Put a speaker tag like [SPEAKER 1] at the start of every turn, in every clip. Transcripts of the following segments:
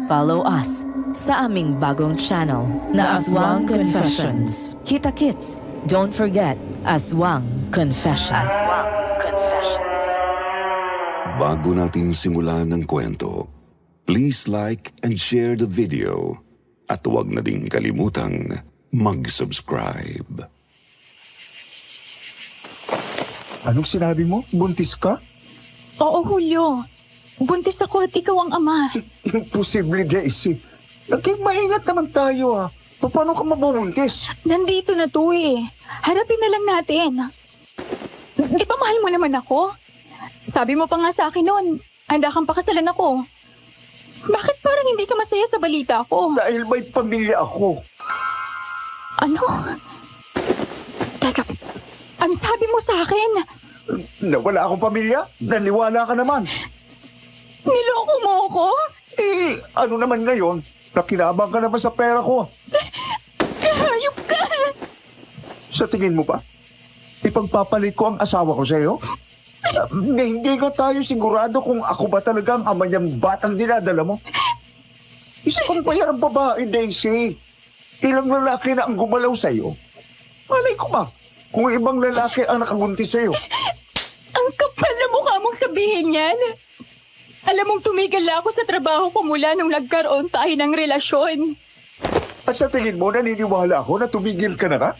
[SPEAKER 1] Follow us sa aming bagong channel na Aswang Confessions. Kita-kits, don't forget Aswang Confessions.
[SPEAKER 2] Bago natin simulan ng kwento, please like and share the video at huwag na ding kalimutang mag-subscribe.
[SPEAKER 3] Anong sinabi mo? Buntis ka?
[SPEAKER 4] Oo, Julio. Buntis ako at ikaw ang ama.
[SPEAKER 3] Imposible, Daisy. Naging maingat naman tayo ah. Paano ka mabubuntis?
[SPEAKER 4] Nandito na to eh. Harapin na lang natin. Di ba mahal mo naman ako? Sabi mo pa nga sa akin noon, handa kang pakasalan ako. Bakit parang hindi ka masaya sa balita ko?
[SPEAKER 3] Dahil may pamilya ako.
[SPEAKER 4] Ano? Teka, ang sabi mo sa akin,
[SPEAKER 3] Na wala akong pamilya? Naniwala ka naman.
[SPEAKER 4] niloko mo ako?
[SPEAKER 3] Ano naman ngayon? Nakinabang ka naman sa pera ko.
[SPEAKER 4] Hayop ka!
[SPEAKER 3] Sa tingin mo ba? Ipagpapalit ko ang asawa ko sa'yo? Hindi ka tayo sigurado kung ako ba talaga ang ama niyang batang dinadala mo? Isa pang bayarang babae, Daisy. Ilang lalaki na ang gumalaw sa'yo. Malay ko ba kung ibang lalaki ang nakabuntis sa'yo?
[SPEAKER 4] Ang kapal na mukha mong sabihin yan. Alam mong tumigil na ako sa trabaho ko mula nung nagkaroon tayo ng relasyon.
[SPEAKER 3] At sa tingin mo, naniniwala ako na tumigil ka na ka?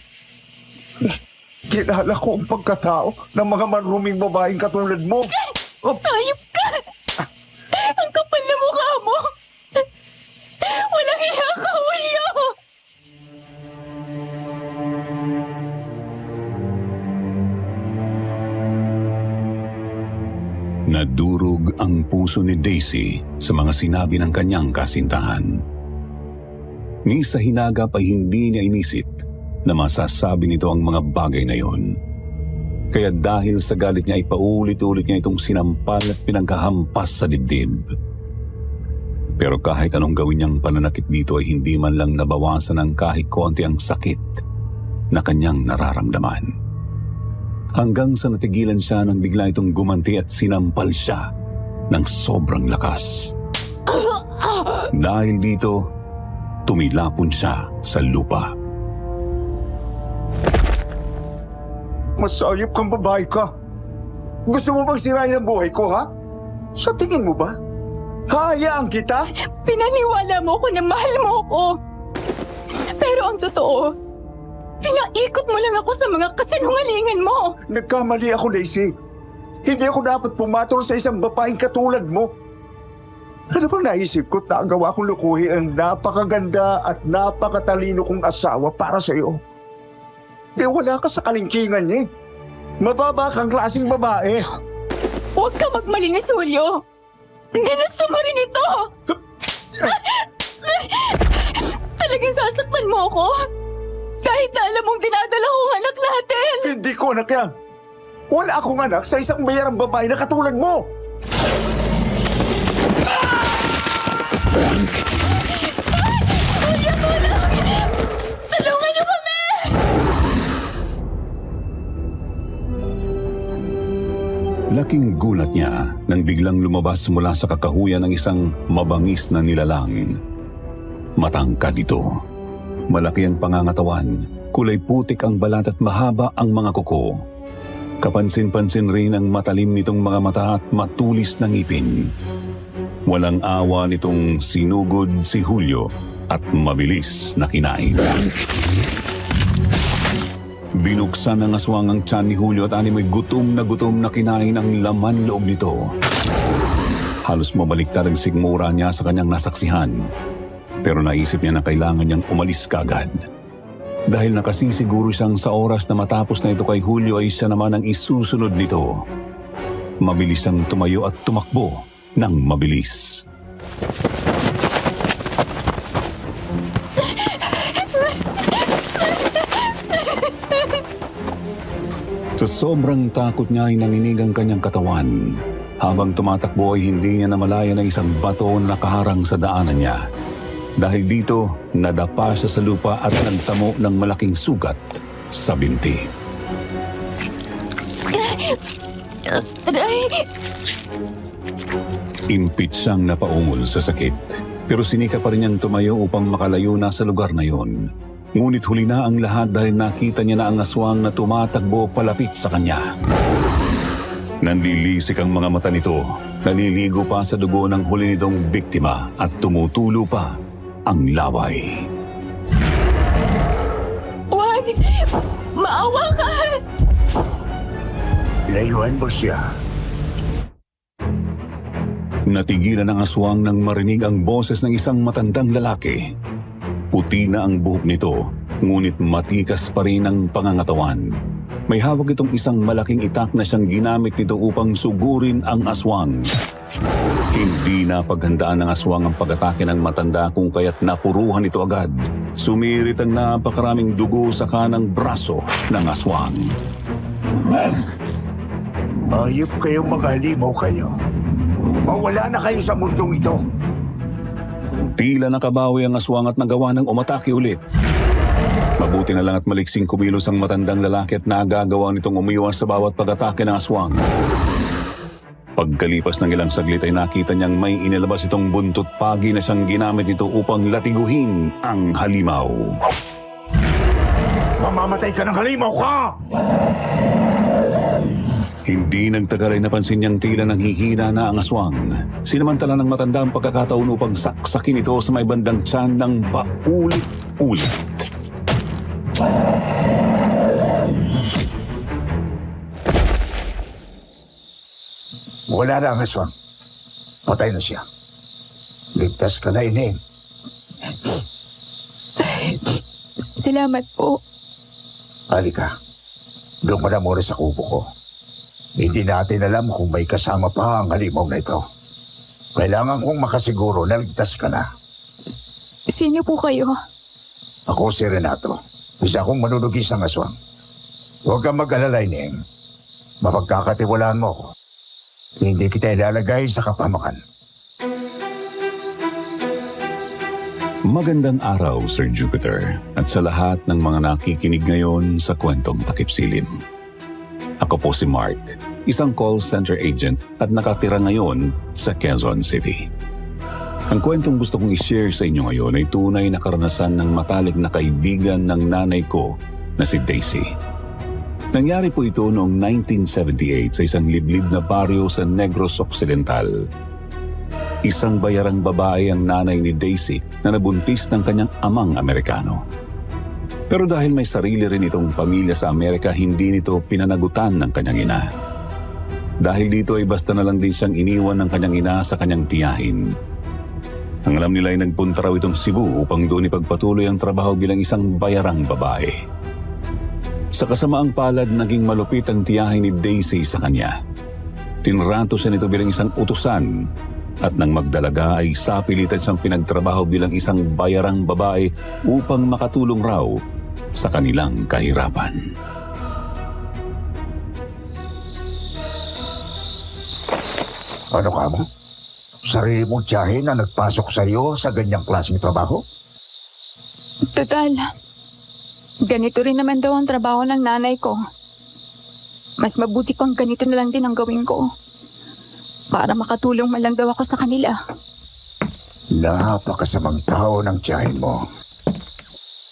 [SPEAKER 3] Kilala ko ang pagkatao ng mga maruming babaeng katulad mo.
[SPEAKER 4] Ayop ka! Ang kapal na mukha mo! Walang hiya ka, Julio!
[SPEAKER 2] Nadurog ang puso ni Daisy sa mga sinabi ng kanyang kasintahan. Ni sa hinagap ay hindi niya inisip na masasabi nito ang mga bagay na yon. Kaya dahil sa galit niya ay paulit-ulit niya itong sinampal at pinagkahampas sa dibdib. Pero kahit anong gawin niyang pananakit dito ay hindi man lang nabawasan ng kahit konti ang sakit na kanyang nararamdaman. Hanggang sa natigilan siya nang bigla itong gumanti at sinampal siya ng sobrang lakas. Dahil dito, tumilapon siya sa lupa.
[SPEAKER 3] Masayop kang babae ka. Gusto mo bang sirain ang buhay ko, ha? Sa tingin mo ba? Hayaan kita?
[SPEAKER 4] Pinaniwala mo ko na mahal mo ko. Pero ang totoo, pinaikot mo lang ako sa mga kasinungalingan mo.
[SPEAKER 3] Nagkamali ako, Daisy. Hindi ako dapat pumatol sa isang babaeng katulad mo. Ano bang naisip ko? Tagawa kong lukuhin ang napakaganda at napakatalino kong asawa para sa iyo. Di wala ka sa kalingkingan niya. Mababa kang klaseng babae.
[SPEAKER 4] Huwag ka magmalinis, Julio. Ginusto mo rin ito. Talagang sasaktan mo ako? Kahit na alam mong dinadala ko ang anak natin.
[SPEAKER 3] Hindi ko anak yan. Wala akong anak sa isang mayarang babae na katulad mo.
[SPEAKER 4] Julio, tulong! Tulungan niyo kami!
[SPEAKER 2] Laking gulat niya nang biglang lumabas mula sa kakahuyan ng isang mabangis na nilalang. Matangkad ito. Malaki ang pangangatawan, kulay putik ang balat at mahaba ang mga kuko. Kapansin-pansin rin ang matalim nitong mga mata at matulis na ngipin. Walang awa nitong sinugod si Julio at mabilis na kinain. Binuksan ng aswang ang tiyan ni Julio at animoy gutom na kinain ang laman loob nito. Halos mabaliktad ang sigmura niya sa kanyang nasaksihan. Pero naisip niya na kailangan niyang umalis kaagad. Dahil nakasisiguro siyang sa oras na matapos na ito kay Julio ay siya naman ang isusunod nito. Mabilis siyang tumayo at tumakbo ng mabilis. Sa sobrang takot niya ay nanginig ang kanyang katawan. Habang tumatakbo ay hindi niya namalaya na isang bato na nakaharang sa daanan niya. Dahil dito, nadapa siya sa lupa at nagtamo ng malaking sugat sa binti.
[SPEAKER 4] Aray!
[SPEAKER 2] Impit siyang napaungol sa sakit, pero sinika pa rin niyang tumayo upang makalayo na sa lugar na yon. Ngunit huli na ang lahat dahil nakita niya na ang aswang na tumatakbo palapit sa kanya. Nanlilisik ang mga mata nito, naliligo pa sa dugo ng huli nitong biktima at tumutulo pa ang laway.
[SPEAKER 4] Wag! Maawa ka!
[SPEAKER 3] Layuan mo siya.
[SPEAKER 2] Natigilan ang aswang nang marinig ang boses ng isang matandang lalaki. Puti na ang buhok nito, ngunit matikas pa rin ang pangangatawan. May hawak itong isang malaking itak na siyang ginamit nito upang sugurin ang aswang. Hindi na paghandaan ng aswang ang pag-atake ng matanda kung kaya't napuruhan ito agad. Sumirit ang napakaraming dugo sa kanang braso ng aswang.
[SPEAKER 3] Ayop kayong mga halimaw kayo. Mawala na kayo sa mundong ito.
[SPEAKER 2] Tila nakabawi ang aswang at nagawa ng umatake ulit. Mabuti na lang at maliksing kumilos ang matandang lalaki at nagagawa nitong umiwas sa bawat pag-atake ng aswang. Pagkalipas ng ilang saglit ay nakita niyang may inilabas itong buntot pagi na siyang ginamit ito upang latiguhin ang halimaw.
[SPEAKER 3] Mamamatay ka ng halimaw ka!
[SPEAKER 2] Hindi nagtagal ay napansin niyang tila nang hihina na ang aswang. Sinamantala ng matanda ang pagkakataon upang saksakin ito sa may bandang tiyan ng paulit-ulit.
[SPEAKER 3] Wala na ang aswang. Patay na siya. Ligtas ka na, Ineng.
[SPEAKER 4] Salamat po.
[SPEAKER 3] Halika. Lumala muna sa kubo ko. Hindi natin alam kung may kasama pa ang halimaw na ito. Kailangan kong makasiguro na ligtas ka na.
[SPEAKER 4] Sino po kayo?
[SPEAKER 3] Ako si Renato. Isa akong manunugis ng aswang. Huwag kang mag-alala, Ineng. Mapagkakatiwalaan mo ako. Hindi kita ilalagay sa kapamakan.
[SPEAKER 2] Magandang araw, Sir Jupiter, at sa lahat ng mga nakikinig ngayon sa Kwentong Takip Silim. Ako po si Mark, isang call center agent at nakatira ngayon sa Quezon City. Ang kwentong gusto kong i-share sa inyo ngayon ay tunay na karanasan ng matalik na kaibigan ng nanay ko na si Daisy. Nangyari po ito noong 1978 sa isang liblib na baryo sa Negros Occidental. Isang bayarang babae ang nanay ni Daisy na nabuntis ng kanyang amang Amerikano. Pero dahil may sarili rin itong pamilya sa Amerika, hindi nito pinanagutan ng kanyang ina. Dahil dito ay basta na lang din siyang iniwan ng kanyang ina sa kanyang tiyahin. Ang alam nila ay nagpunta raw itong Cebu upang doon ipagpatuloy ang trabaho bilang isang bayarang babae. Sa kasamaang palad, naging malupit ang tiyahin ni Daisy sa kanya. Tinrato siya nito bilang isang utusan at nang magdalaga ay sapilitan siyang pinagtrabaho bilang isang bayarang babae upang makatulong raw sa kanilang kahirapan.
[SPEAKER 3] Ano ka mo? Sarili mong tiyahin na nagpasok sa iyo sa ganyang klaseng trabaho?
[SPEAKER 4] Total, ganito rin naman daw ang trabaho ng nanay ko. Mas mabuti pang ganito na lang din ang gawin ko. Para makatulong man lang daw ako sa kanila.
[SPEAKER 3] Napakasamang tao ng tiyahin mo.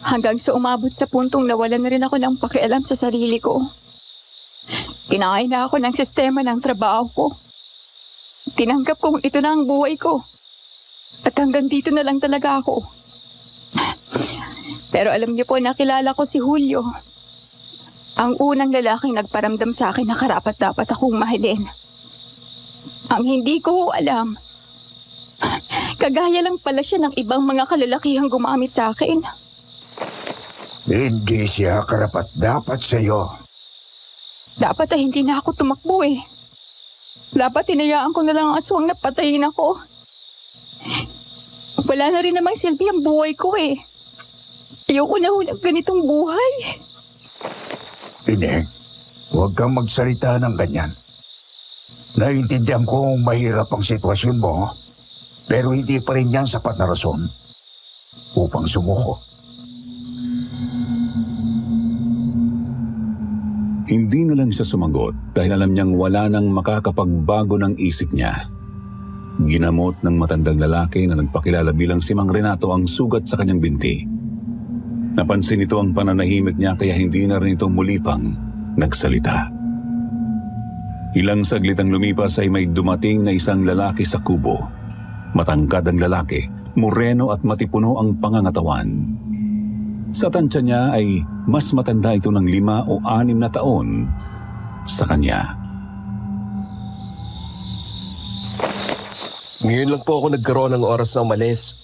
[SPEAKER 4] Hanggang sa umabot sa puntong nawalan na rin ako ng pakialam sa sarili ko. Kinain na ako ng sistema ng trabaho ko. Tinanggap kong ito na ang buhay ko. At hanggang dito na lang talaga ako. Pero alam niyo po, nakilala ko si Julio. Ang unang lalaking nagparamdam sa akin na karapat-dapat akong mahalin. Ang hindi ko alam, kagaya lang pala siya ng ibang mga kalalakihang gumamit sa akin.
[SPEAKER 3] Hindi siya karapat-dapat sa iyo.
[SPEAKER 4] Dapat ay hindi na ako tumakbo eh. Dapat hinayaan ko na lang ang aswang na patayin ako. Wala na rin namang silbi ang buhay ko eh. Ayoko na ng ganitong buhay.
[SPEAKER 3] Ineng, huwag kang magsalita ng ganyan. Naiintindihan kong mahirap ang sitwasyon mo, pero hindi pa rin yan sapat na rason upang sumuko.
[SPEAKER 2] Hindi na lang siya sumagot dahil alam niyang wala nang makakapagbago ng isip niya. Ginamot ng matandang lalaki na nagpakilala bilang si Mang Renato ang sugat sa kanyang binti. Napansin nito ang pananahimik niya kaya hindi na rin ito muli pang nagsalita. Ilang saglit ang lumipas ay may dumating na isang lalaki sa kubo. Matangkad ang lalaki, moreno at matipuno ang pangangatawan. Sa tansya niya ay mas matanda ito ng 5 o 6 na taon sa kanya.
[SPEAKER 5] Ngayon lang po ako nagkaroon ng oras na umalis.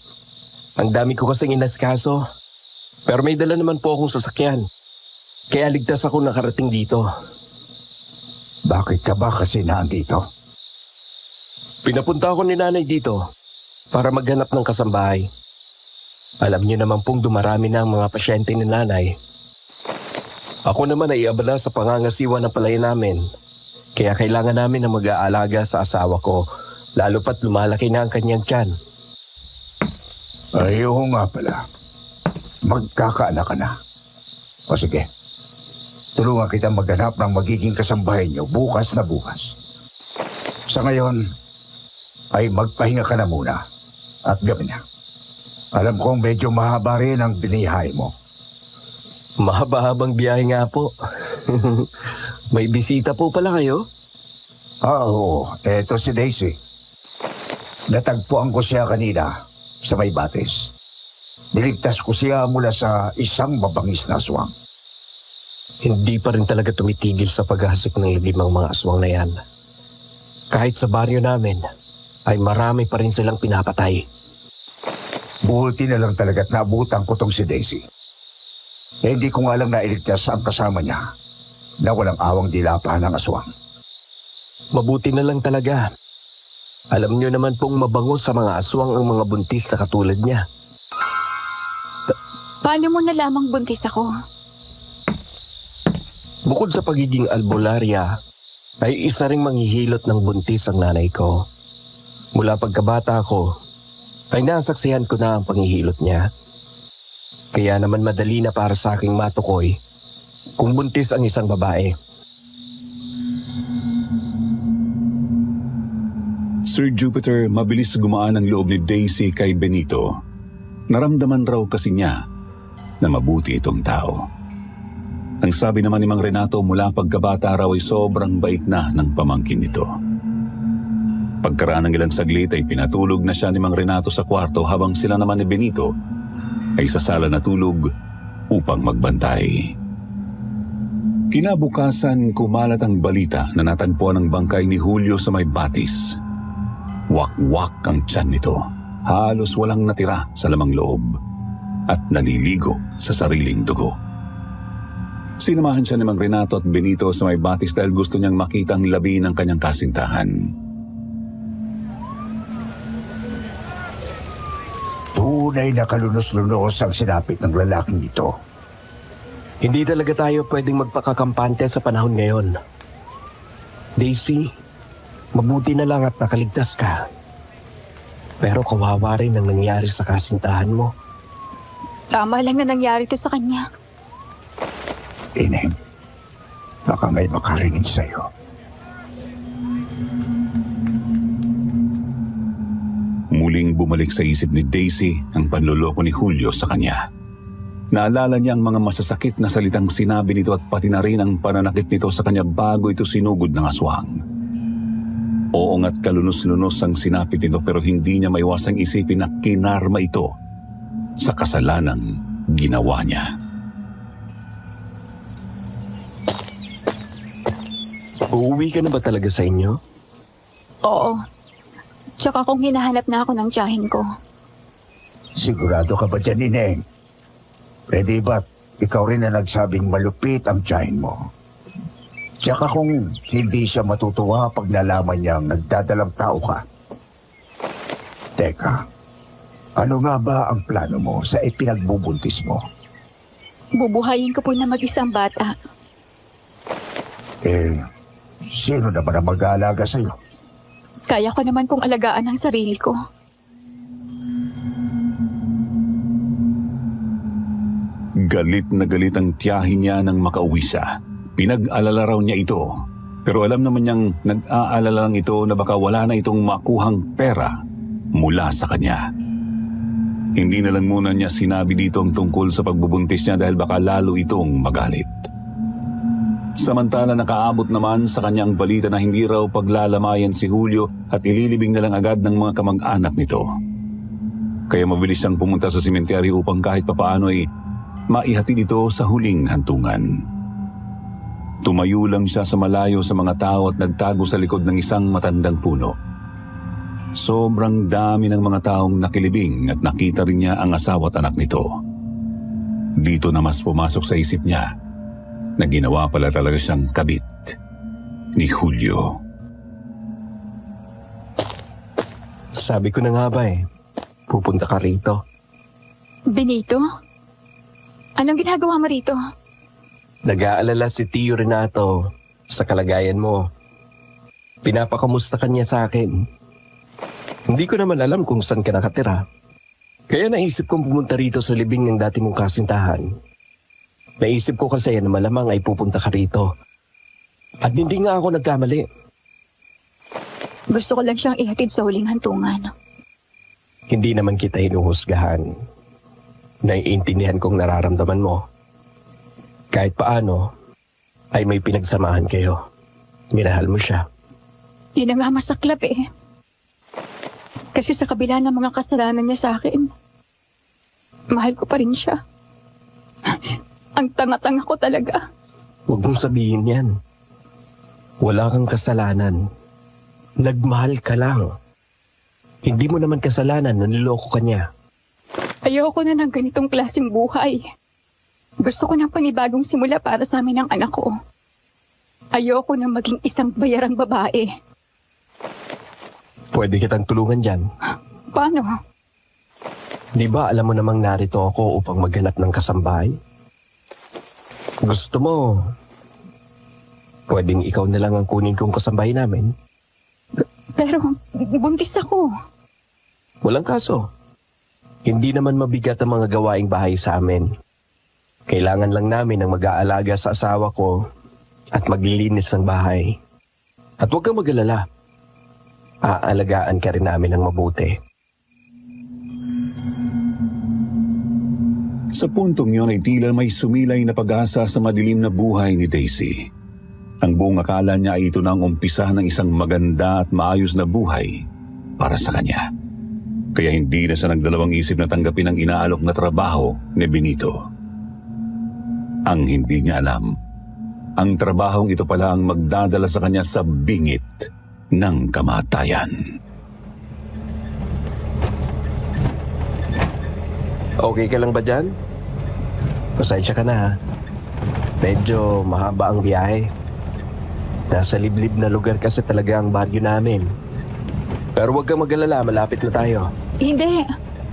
[SPEAKER 5] Ang dami ko kasing inaskaso. Pero may dala naman po akong sasakyan. Kaya ligtas ako nakarating dito.
[SPEAKER 3] Bakit ka ba kasi naandito?
[SPEAKER 5] Pinapunta ako ni nanay dito para maghanap ng kasambahay. Alam niyo naman pong dumarami na ang mga pasyente ni nanay. Ako naman ay abala sa pangangasiwa ng palay namin. Kaya kailangan namin na mag-aalaga sa asawa ko. Lalo pat lumalaki na ang kanyang tiyan.
[SPEAKER 3] Ay, oo nga pala. Magkakaanak ka na. O sige, tulungan kita maghanap ng magiging kasambahay niyo bukas na bukas. Sa ngayon, ay magpahinga ka na muna at gabi na. Alam kong medyo mahaba rin ang binihay mo.
[SPEAKER 5] Mahaba-habang biyahe nga po. May bisita po pala kayo?
[SPEAKER 3] Oo, eto si Daisy. Natagpuan ko siya kanina sa may batis. Niligtas ko siya mula sa isang mabangis na aswang.
[SPEAKER 5] Hindi pa rin talaga tumitigil sa paghasik ng ligimang mga aswang na yan. Kahit sa baryo namin, ay marami pa rin silang pinapatay.
[SPEAKER 3] Buti na lang talaga't naabutan ko tong si Daisy. Hindi ko nga lang nailigtas ang kasama niya na walang awang dilapahan ng aswang.
[SPEAKER 5] Mabuti na lang talaga. Alam niyo naman pong mabango sa mga aswang ang mga buntis na katulad niya.
[SPEAKER 4] Paano mo nalamang buntis ako?
[SPEAKER 5] Bukod sa pagiging albularya, ay isa ring manghihilot ng buntis ang nanay ko. Mula pagkabata ko, ay nasaksihan ko na ang panghihilot niya. Kaya naman madali na para sa aking matukoy kung buntis ang isang babae.
[SPEAKER 2] Sir Jupiter, mabilis gumaan ang loob ni Daisy kay Benito. Naramdaman raw kasi niya na mabuti itong tao. Ang sabi naman ni Mang Renato mula pagkabata raw ay sobrang bait na ng pamangkin nito. Pagkaraan ng ilang saglit ay pinatulog na siya ni Mang Renato sa kwarto habang sila naman ni Benito ay sa sala natulog upang magbantay. Kinabukasan kumalat ang balita na natagpuan ang bangkay ni Julio sa may batis. Wak-wak ang tiyan nito. Halos walang natira sa lamang loob at naliligo sa sariling dugo. Sinamahan siya ni Mang Renato at Benito sa may batis dahil gusto niyang makita ang labi ng kanyang kasintahan.
[SPEAKER 3] Tunay na kalunos-lunos ang sinapit ng lalaking ito.
[SPEAKER 5] Hindi talaga tayo pwedeng magpakakampante sa panahon ngayon. Daisy, mabuti na lang at nakaligtas ka. Pero kawawa rin ang nangyari sa kasintahan mo.
[SPEAKER 4] Tama lang na nangyari to sa kanya.
[SPEAKER 3] Ineng, baka may makarinig sa'yo.
[SPEAKER 2] Muling bumalik sa isip ni Daisy ang panloloko ni Julio sa kanya. Naalala niya ang mga masasakit na salitang sinabi nito at pati na rin ang pananakit nito sa kanya bago ito sinugod ng aswang. Oo nga't kalunos-lunos ang sinapit nito pero hindi niya maiwasang isipin na kinarma ito sa kasalanang ginawa niya.
[SPEAKER 5] Uuwi ka na ba talaga sa inyo?
[SPEAKER 4] Oo. Tsaka kung hinahanap na ako ng tiyahin ko.
[SPEAKER 3] Sigurado ka ba dyan, Ineng? Pwede ba't ikaw rin na nagsabing malupit ang tiyahin mo? Tsaka kung hindi siya matutuwa pag nalaman niyang nagdadalang tao ka. Teka, ano nga ba ang plano mo sa ipinagbubuntis mo?
[SPEAKER 4] Bubuhayin ko po na mag-isang bata.
[SPEAKER 3] Sino naman ang mag-aalaga sa'yo?
[SPEAKER 4] Kaya ko naman pong alagaan ang sarili ko.
[SPEAKER 2] Galit na galit ang tiyahin niya nang makauwi siya. Pinag-alala raw niya ito. Pero alam naman niyang nag-aalala lang ito na baka wala na itong makuhang pera mula sa kanya. Hindi na lang muna niya sinabi dito ang tungkol sa pagbubuntis niya dahil baka lalo itong magalit. Samantala nakaabot naman sa kanyang balita na hindi raw paglalamayan si Julio at ililibing na lang agad ng mga kamag-anak nito. Kaya mabilis siyang pumunta sa sementeryo upang kahit papaano ay maihatid ito sa huling hantungan. Tumayo lang siya sa malayo sa mga tao at nagtago sa likod ng isang matandang puno. Sobrang dami ng mga taong nakilibing at nakita rin niya ang asawa at anak nito. Dito na mas pumasok sa isip niya na ginawa pala talaga siyang kabit ni Julio.
[SPEAKER 5] Sabi ko na nga ba pupunta ka rito.
[SPEAKER 4] Benito? Anong ginagawa mo rito?
[SPEAKER 5] Nag-aalala si Tio Renato sa kalagayan mo. Pinapakamusta kanya sa akin. Hindi ko naman alam kung saan ka nakatira. Kaya naisip kong pumunta rito sa libing ng dati mong kasintahan. Naisip ko kasi na malamang ay pupunta ka rito. At hindi nga ako nagkamali.
[SPEAKER 4] Gusto ko lang siyang ihatid sa huling hantungan.
[SPEAKER 5] Hindi naman kita hinuhusgahan. Naiintindihan kong nararamdaman mo. Kahit paano, ay may pinagsamahan kayo. Minahal mo siya.
[SPEAKER 4] Yun ang nga masaklap Kasi sa kabila ng mga kasalanan niya sa akin, mahal ko pa rin siya. Ang tanga-tanga ko talaga.
[SPEAKER 5] Huwag mong sabihin yan. Wala kang kasalanan. Nagmahal ka lang. Hindi mo naman kasalanan na niloko ka niya.
[SPEAKER 4] Ayoko na ng ganitong klaseng buhay. Gusto ko ng panibagong simula para sa amin ng anak ko. Ayoko na maging isang bayarang babae.
[SPEAKER 5] Pwede kitang tulungan dyan.
[SPEAKER 4] Paano?
[SPEAKER 5] Di ba alam mo namang narito ako upang maghanap ng kasambahay? Gusto mo, pwedeng ikaw na lang ang kunin kong kasambahay namin?
[SPEAKER 4] Pero buntis ako.
[SPEAKER 5] Walang kaso. Hindi naman mabigat ang mga gawaing bahay sa amin. Kailangan lang namin ng mag-aalaga sa asawa ko at maglilinis ng bahay. At huwag kang mag-alala. Aalagaan ka rin namin ng mabuti.
[SPEAKER 2] Sa puntong yun ay tila may sumilay na pag-asa sa madilim na buhay ni Daisy. Ang buong akala niya ay ito na ang umpisa ng isang maganda at maayos na buhay para sa kanya. Kaya hindi na siya nagdalawang isip na tanggapin ang inaalok na trabaho ni Benito. Ang hindi niya alam, ang trabahong ito pala ang magdadala sa kanya sa bingit ng kamatayan.
[SPEAKER 5] Okay ka lang ba dyan? Pasensya ka na ha. Medyo mahaba ang biyahe. Nasa liblib na lugar kasi talaga ang baryo namin. Pero huwag kang mag-alala, malapit na tayo.
[SPEAKER 4] Hindi.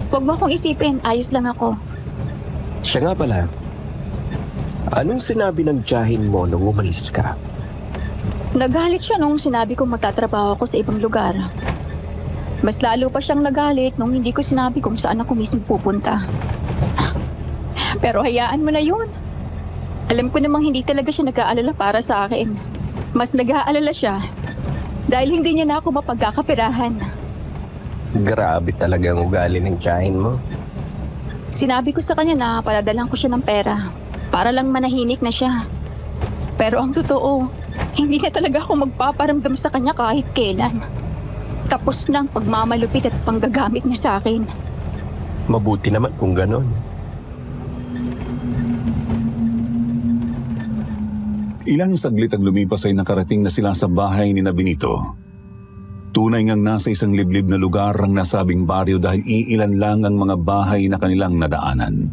[SPEAKER 4] Huwag mo akong isipin. Ayos lang ako.
[SPEAKER 5] Siya nga pala. Anong sinabi ng tiyahin mo nung umalis ka?
[SPEAKER 4] Nagalit siya nung sinabi kong magtatrabaho ako sa ibang lugar. Mas lalo pa siyang nagalit nung hindi ko sinabi kung saan ako mismo pupunta. Pero hayaan mo na yun. Alam ko namang hindi talaga siya nag-aalala para sa akin. Mas nag-aalala siya dahil hindi niya na ako mapagkakapirahan.
[SPEAKER 5] Grabe talaga ang ugali ng tiyahin mo.
[SPEAKER 4] Sinabi ko sa kanya na paladalan ko siya ng pera para lang manahimik na siya. Pero ang totoo, hindi na talaga ako magpaparamdam sa kanya kahit kailan. Tapos na ang pagmamalupit at panggagamit niya sa akin.
[SPEAKER 5] Mabuti naman kung ganon.
[SPEAKER 2] Ilang saglit ang lumipas ay nakarating na sila sa bahay ni Benito. Tunay ngang nasa isang liblib na lugar ang nasabing baryo dahil iilan lang ang mga bahay na kanilang nadaanan.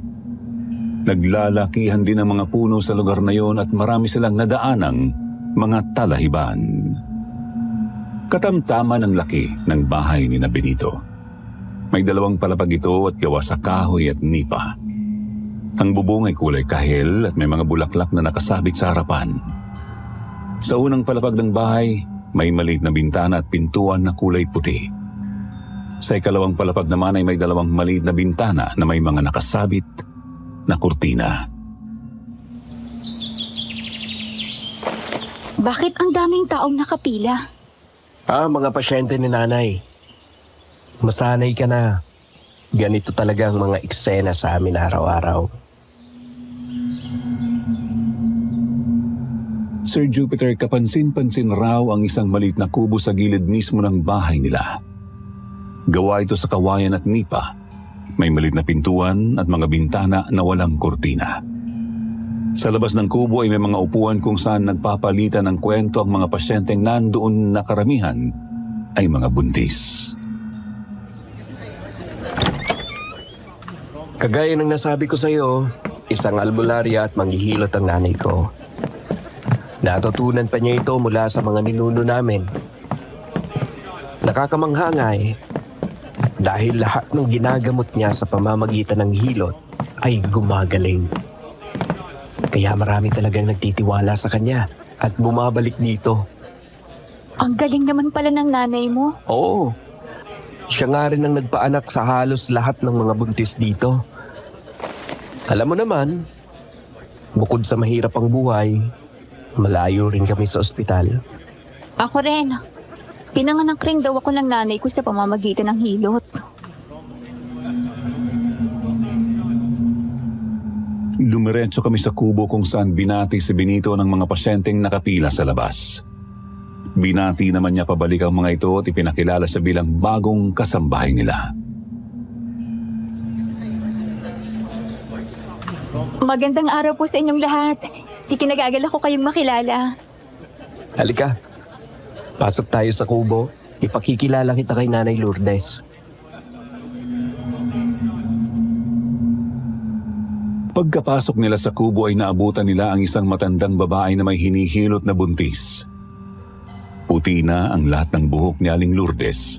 [SPEAKER 2] Naglalakihan din ang mga puno sa lugar na yon at marami silang nadaanang mga talahiban. Katamtaman ang laki ng bahay ni Benito. May 2 palapag ito at gawa sa kahoy at nipa. Ang bubong ay kulay kahel at may mga bulaklak na nakasabit sa harapan. Sa unang palapag ng bahay, may maliit na bintana at pintuan na kulay puti. Sa ikalawang palapag naman ay may 2 maliit na bintana na may mga nakasabit na kurtina.
[SPEAKER 4] Bakit ang daming taong nakapila?
[SPEAKER 5] Mga pasyente ni nanay. Masanay ka na. Ganito talaga ang mga eksena sa amin araw-araw.
[SPEAKER 2] Sir Jupiter, kapansin-pansin raw ang isang maliit na kubo sa gilid mismo ng bahay nila. Gawa ito sa kawayan at nipa. May maliit na pintuan at mga bintana na walang kurtina. Sa labas ng kubo ay may mga upuan kung saan nagpapalitan ng kwento ang mga pasyenteng nandoon na karamihan ay mga buntis.
[SPEAKER 5] Kagaya ng nasabi ko sa iyo, isang albularya at manghihilot ang nanay ko. Natutunan pa niya ito mula sa mga ninuno namin. Nakakamangha nga dahil lahat ng ginagamot niya sa pamamagitan ng hilot ay gumagaling. Kaya marami talagang nagtitiwala sa kanya at bumabalik dito.
[SPEAKER 4] Ang galing naman pala ng nanay mo.
[SPEAKER 5] Oo, siya nga rin ang nagpaanak sa halos lahat ng mga buntis dito. Alam mo naman, bukod sa mahirap ang buhay, malayo rin kami sa ospital.
[SPEAKER 4] Ako rin. Pinanganak rin daw ako ng nanay ko sa pamamagitan ng hilot.
[SPEAKER 2] Dumiretso kami sa kubo kung saan binati si Benito ng mga pasyenteng nakapila sa labas. Binati naman niya pabalik ang mga ito at ipinakilala sa bilang bagong kasambahay nila.
[SPEAKER 4] Magandang araw po sa inyong lahat. Ikinagagalak ko kayong makilala.
[SPEAKER 5] Halika, pasok tayo sa kubo. Ipakikilala kita kay Nanay Lourdes.
[SPEAKER 2] Pagkapasok nila sa kubo ay naabutan nila ang isang matandang babae na may hinihilot na buntis. Puti na ang lahat ng buhok ni Aling Lourdes.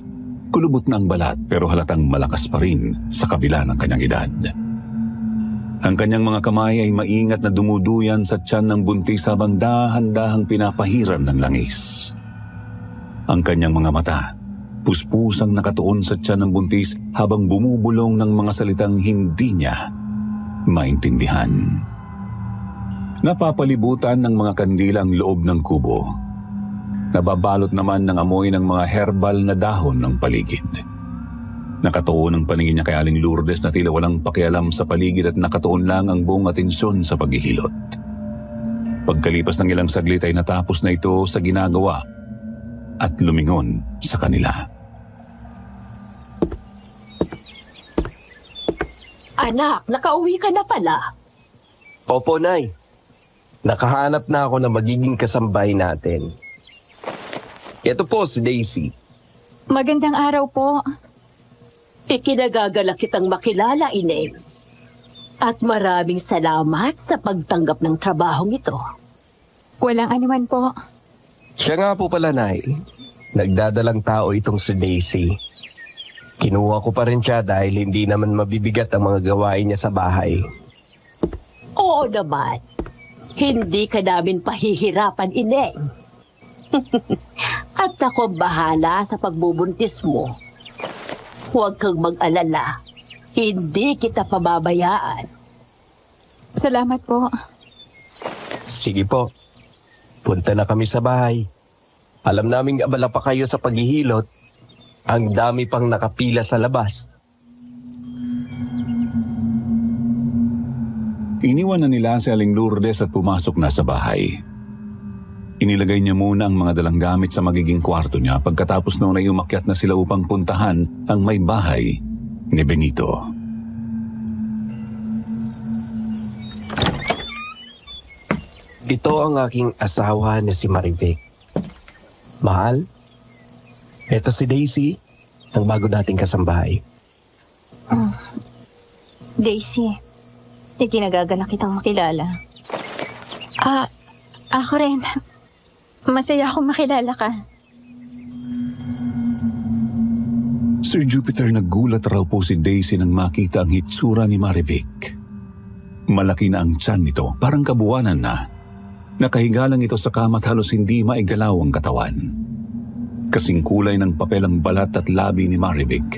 [SPEAKER 2] Kulubot na ang balat pero halatang malakas pa rin sa kabila ng kanyang edad. Ang kanyang mga kamay ay maingat na dumuduyan sa tiyan ng buntis habang dahan-dahang pinapahiran ng langis. Ang kanyang mga mata, puspusang nakatuon sa tiyan ng buntis habang bumubulong ng mga salitang hindi niya maintindihan. Napapalibutan ng mga kandila ang loob ng kubo. Nababalot naman ng amoy ng mga herbal na dahon ng paligid. Nakatuon ang paningin niya kay Aling Lourdes na tila walang pakialam sa paligid at nakatuon lang ang buong atensyon sa paghihilot. Pagkalipas ng ilang saglit ay natapos na ito sa ginagawa at lumingon sa kanila.
[SPEAKER 6] Anak, nakauwi ka na pala.
[SPEAKER 5] Opo, Nay. Nakahanap na ako na magiging kasambay natin. Ito po si Daisy.
[SPEAKER 4] Magandang araw po.
[SPEAKER 6] Ikinagagalak kitang makilala, Inem. At maraming salamat sa pagtanggap ng trabahong ito.
[SPEAKER 4] Walang anuman po.
[SPEAKER 5] Siya nga po pala, Nay. Nagdadalang tao itong si Daisy. Kinuha ko pa rin siya dahil hindi naman mabibigat ang mga gawain niya sa bahay.
[SPEAKER 6] Oo naman. Hindi ka namin pahihirapan, Inem. At ako bahala sa pagbubuntis mo. Huwag kang mag-alala. Hindi kita pababayaan.
[SPEAKER 4] Salamat po.
[SPEAKER 5] Sige po. Punta na kami sa bahay. Alam naming abala pa kayo sa paghihilot. Ang dami pang nakapila sa labas.
[SPEAKER 2] Iniwan na nila si Aling Lourdes at pumasok na sa bahay. Inilagay niya muna ang mga dalang gamit sa magiging kwarto niya pagkatapos noon ay umakyat na sila upang puntahan ang may bahay ni Benito.
[SPEAKER 5] Ito ang aking asawa na si Marivic. Mahal, eto si Daisy, ang bago nating kasambahay.
[SPEAKER 4] Daisy, ikinagagalak kitang makilala. Ako rin. Masaya akong makilala ka.
[SPEAKER 2] Sir Jupiter, naggulat raw po si Daisy nang makita ang hitsura ni Marivic. Malaki na ang tiyan nito, parang kabuwanan na. Nakahiga lang ito sa kama at halos hindi maigalaw ang katawan. Kasing kulay ng papel ang balat at labi ni Marivic.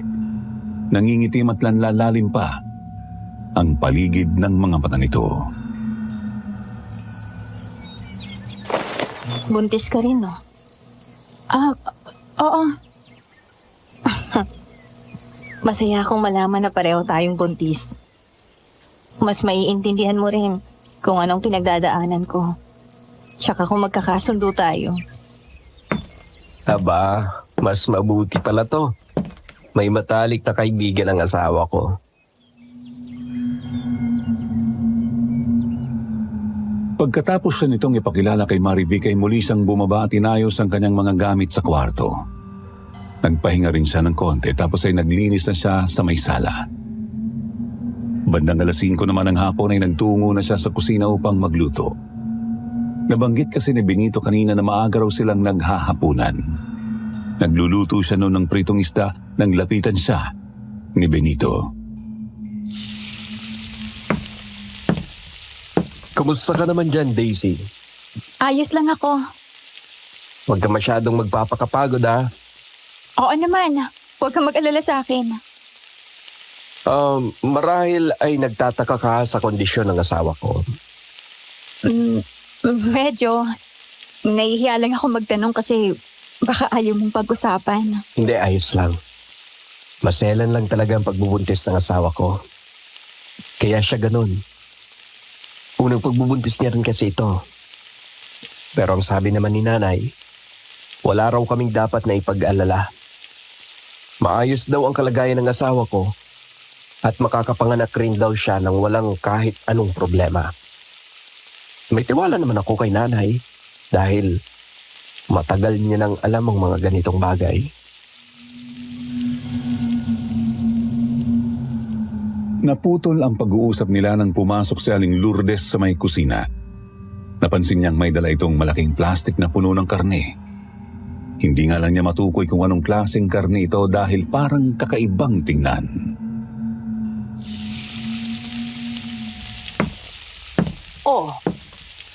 [SPEAKER 2] Nangingitim at lanlalalim pa ang paligid ng mga mata nito.
[SPEAKER 7] Buntis ka rin, no?
[SPEAKER 4] Oo.
[SPEAKER 7] Masaya akong malaman na pareho tayong buntis. Mas maiintindihan mo rin kung anong pinagdadaanan ko. Tsaka kung magkakasundo tayo.
[SPEAKER 5] Aba, mas mabuti pala to. May matalik na kaibigan ang asawa ko.
[SPEAKER 2] Pagkatapos siya nitong ipakilala kay Marivic ay muli siyang bumaba at inayos ang kanyang mga gamit sa kwarto. Nagpahinga rin siya ng konti tapos ay naglinis na siya sa may sala. Bandang 5:00 naman ng hapon ay nagtungo na siya sa kusina upang magluto. Nabanggit kasi ni Benito kanina na maaga raw silang naghahapunan. Nagluluto siya noon ng pritong isda nang lapitan siya ni Benito.
[SPEAKER 5] Kumusta ka naman dyan, Daisy?
[SPEAKER 4] Ayos lang ako.
[SPEAKER 5] Huwag ka masyadong magpapakapagod, ha?
[SPEAKER 4] Oo naman. Huwag kang mag-alala sa akin.
[SPEAKER 5] Marahil ay nagtataka ka sa kondisyon ng asawa ko.
[SPEAKER 4] Medyo. Nahihiya lang ako magtanong kasi baka ayaw mong pag-usapan.
[SPEAKER 5] Hindi, ayos lang. Maselan lang talaga ang pagbubuntis ng asawa ko. Kaya siya ganun. Unang pagbubuntis niya rin kasi ito. Pero ang sabi naman ni nanay, wala raw kaming dapat na ipag-alala. Maayos daw ang kalagayan ng asawa ko at makakapanganak rin daw siya nang walang kahit anong problema. May tiwala naman ako kay nanay dahil matagal niya nang alam ang mga ganitong bagay.
[SPEAKER 2] Naputol ang pag-uusap nila nang pumasok si Aling Lourdes sa may kusina. Napansin niyang may dala itong malaking plastik na puno ng karne. Hindi nga lang niya matukoy kung anong klaseng karne ito dahil parang kakaibang tingnan.
[SPEAKER 6] Oh,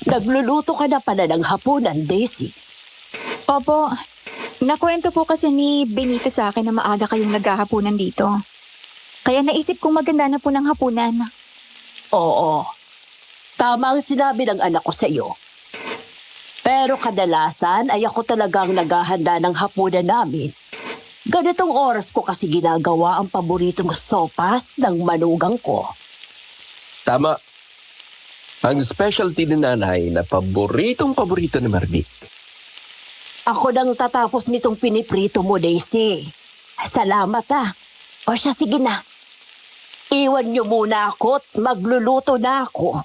[SPEAKER 6] nagluluto ka na pala ng hapunan, Daisy.
[SPEAKER 4] Opo. Nakwento po kasi ni Benito sa akin na maaga kayong naghahapunan dito. Kaya naisip kong maganda na po ng hapunan.
[SPEAKER 6] Oo, tama ang sinabi ng anak ko sa iyo. Pero kadalasan ay ako talagang naghahanda ng hapunan namin. Ganitong oras ko kasi ginagawa ang paboritong sopas ng manugang ko.
[SPEAKER 5] Tama. Ang specialty ni nanay na paboritong-paborito ni Marvic.
[SPEAKER 6] Ako nang tatapos nitong piniprito mo, Daisy. Salamat ah. O siya, sige na. Iwan niyo muna ako at magluluto na ako.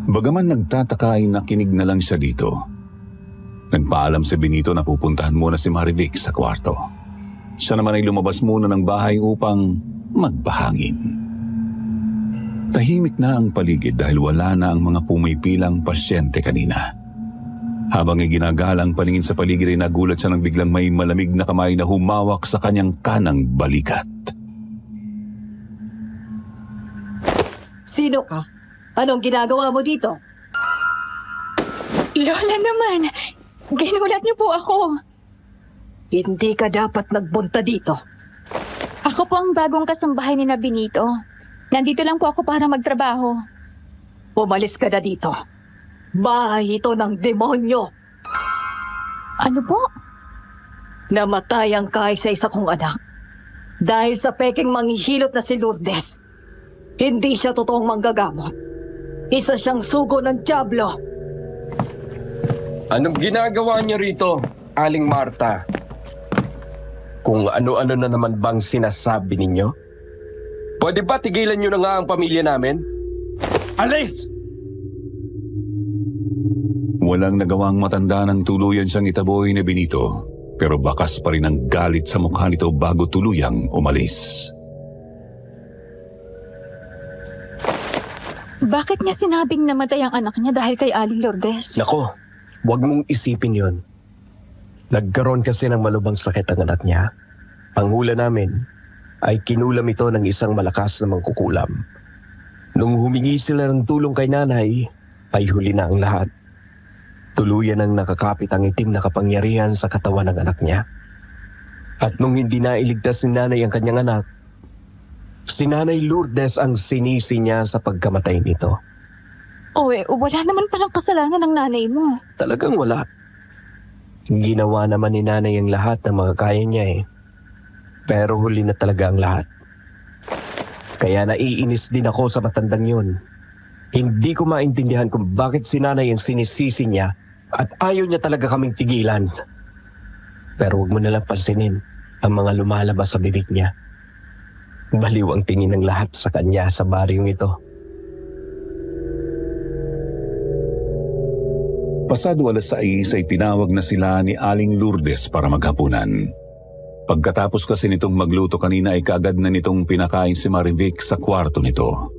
[SPEAKER 2] Bagaman nagtataka ay nakinig na lang siya dito. Nagpaalam si Benito na pupuntahan muna si Marivic sa kwarto. Siya naman ay lumabas muna ng bahay upang magpahangin. Tahimik na ang paligid dahil wala na ang mga pumipilang pasyente kanina. Habang iginagalang paningin sa paligid ay nagulat siya nang biglang may malamig na kamay na humawak sa kanyang kanang balikat.
[SPEAKER 6] Sino ka? Anong ginagawa mo dito?
[SPEAKER 4] Lola naman, ginulat niyo po ako.
[SPEAKER 6] Hindi ka dapat nagbunta dito.
[SPEAKER 4] Ako po ang bagong kasambahay ni na Benito. Nandito lang po ako para magtrabaho.
[SPEAKER 6] Umalis ka na dito. Bahay ito ng demonyo.
[SPEAKER 4] Ano po?
[SPEAKER 6] Namatay ang kaisa-isa kong anak. Dahil sa peking manghihilot na si Lourdes. Hindi siya totoong manggagamot. Isa siyang sugo ng dyablo.
[SPEAKER 5] Anong ginagawa niyo rito, Aling Marta? Kung ano-ano na naman bang sinasabi ninyo? Pwede ba tigilan niyo na nga ang pamilya namin? Alis!
[SPEAKER 2] Walang nagawang matanda ng tuluyan siyang itaboy ni Benito, pero bakas pa rin ang galit sa mukha nito bago tuluyang umalis.
[SPEAKER 4] Bakit niya sinabing namatay ang anak niya dahil kay Aling Lourdes?
[SPEAKER 5] Nako, huwag mong isipin yon. Nagkaroon kasi ng malubhang sakit ang anak niya. Ang hula namin ay kinulam ito ng isang malakas na mangkukulam. Nung humingi sila ng tulong kay nanay, ay huli na ang lahat. Tuluyan ang nakakapit ang itim na kapangyarihan sa katawan ng anak niya. At nung hindi na iligtas ni nanay ang kanyang anak, Si Nanay Lourdes ang sinisi niya sa pagkamatay nito.
[SPEAKER 4] Wala naman palang kasalanan ng nanay mo.
[SPEAKER 5] Talagang wala. Ginawa naman ni Nanay ang lahat ng makakaya niya eh. Pero huli na talaga ang lahat. Kaya naiinis din ako sa matandang yun. Hindi ko maintindihan kung bakit si Nanay ang sinisisi niya at ayaw niya talaga kaming tigilan. Pero huwag mo nalang pansinin ang mga lumalabas sa bibig niya. Baliw ang tingin ng lahat sa kanya sa baryong ito.
[SPEAKER 2] Pasado 6:00 ay tinawag na sila ni Aling Lourdes para maghapunan. Pagkatapos kasi nitong magluto kanina ay kaagad na nitong pinakain si Marivic sa kwarto nito.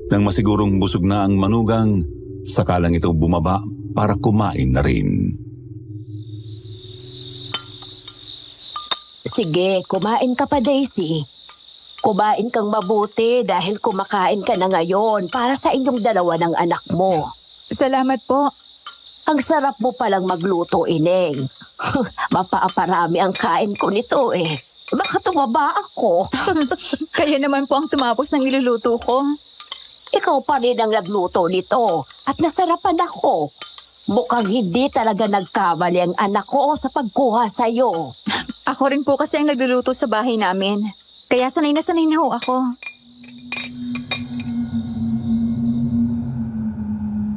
[SPEAKER 2] Nang masigurong busog na ang manugang, saka lang ito bumaba para kumain na rin.
[SPEAKER 6] Sige, kumain ka pa, Daisy. Kumain kang mabuti dahil kumakain ka na ngayon para sa inyong dalawa ng anak mo.
[SPEAKER 4] Salamat po.
[SPEAKER 6] Ang sarap mo palang magluto, Ineng. Mapaaparami ang kain ko nito eh. Baka tumaba ako.
[SPEAKER 4] Kayo naman po ang tumapos ng niluluto ko.
[SPEAKER 6] Ikaw pa rin ang nagluto nito at nasarapan ako. Mukhang hindi talaga nagkamali ang anak ko sa pagkuha sa'yo.
[SPEAKER 4] Ako rin po kasi ang nagluluto sa bahay namin. Kaya sanay na ho ako.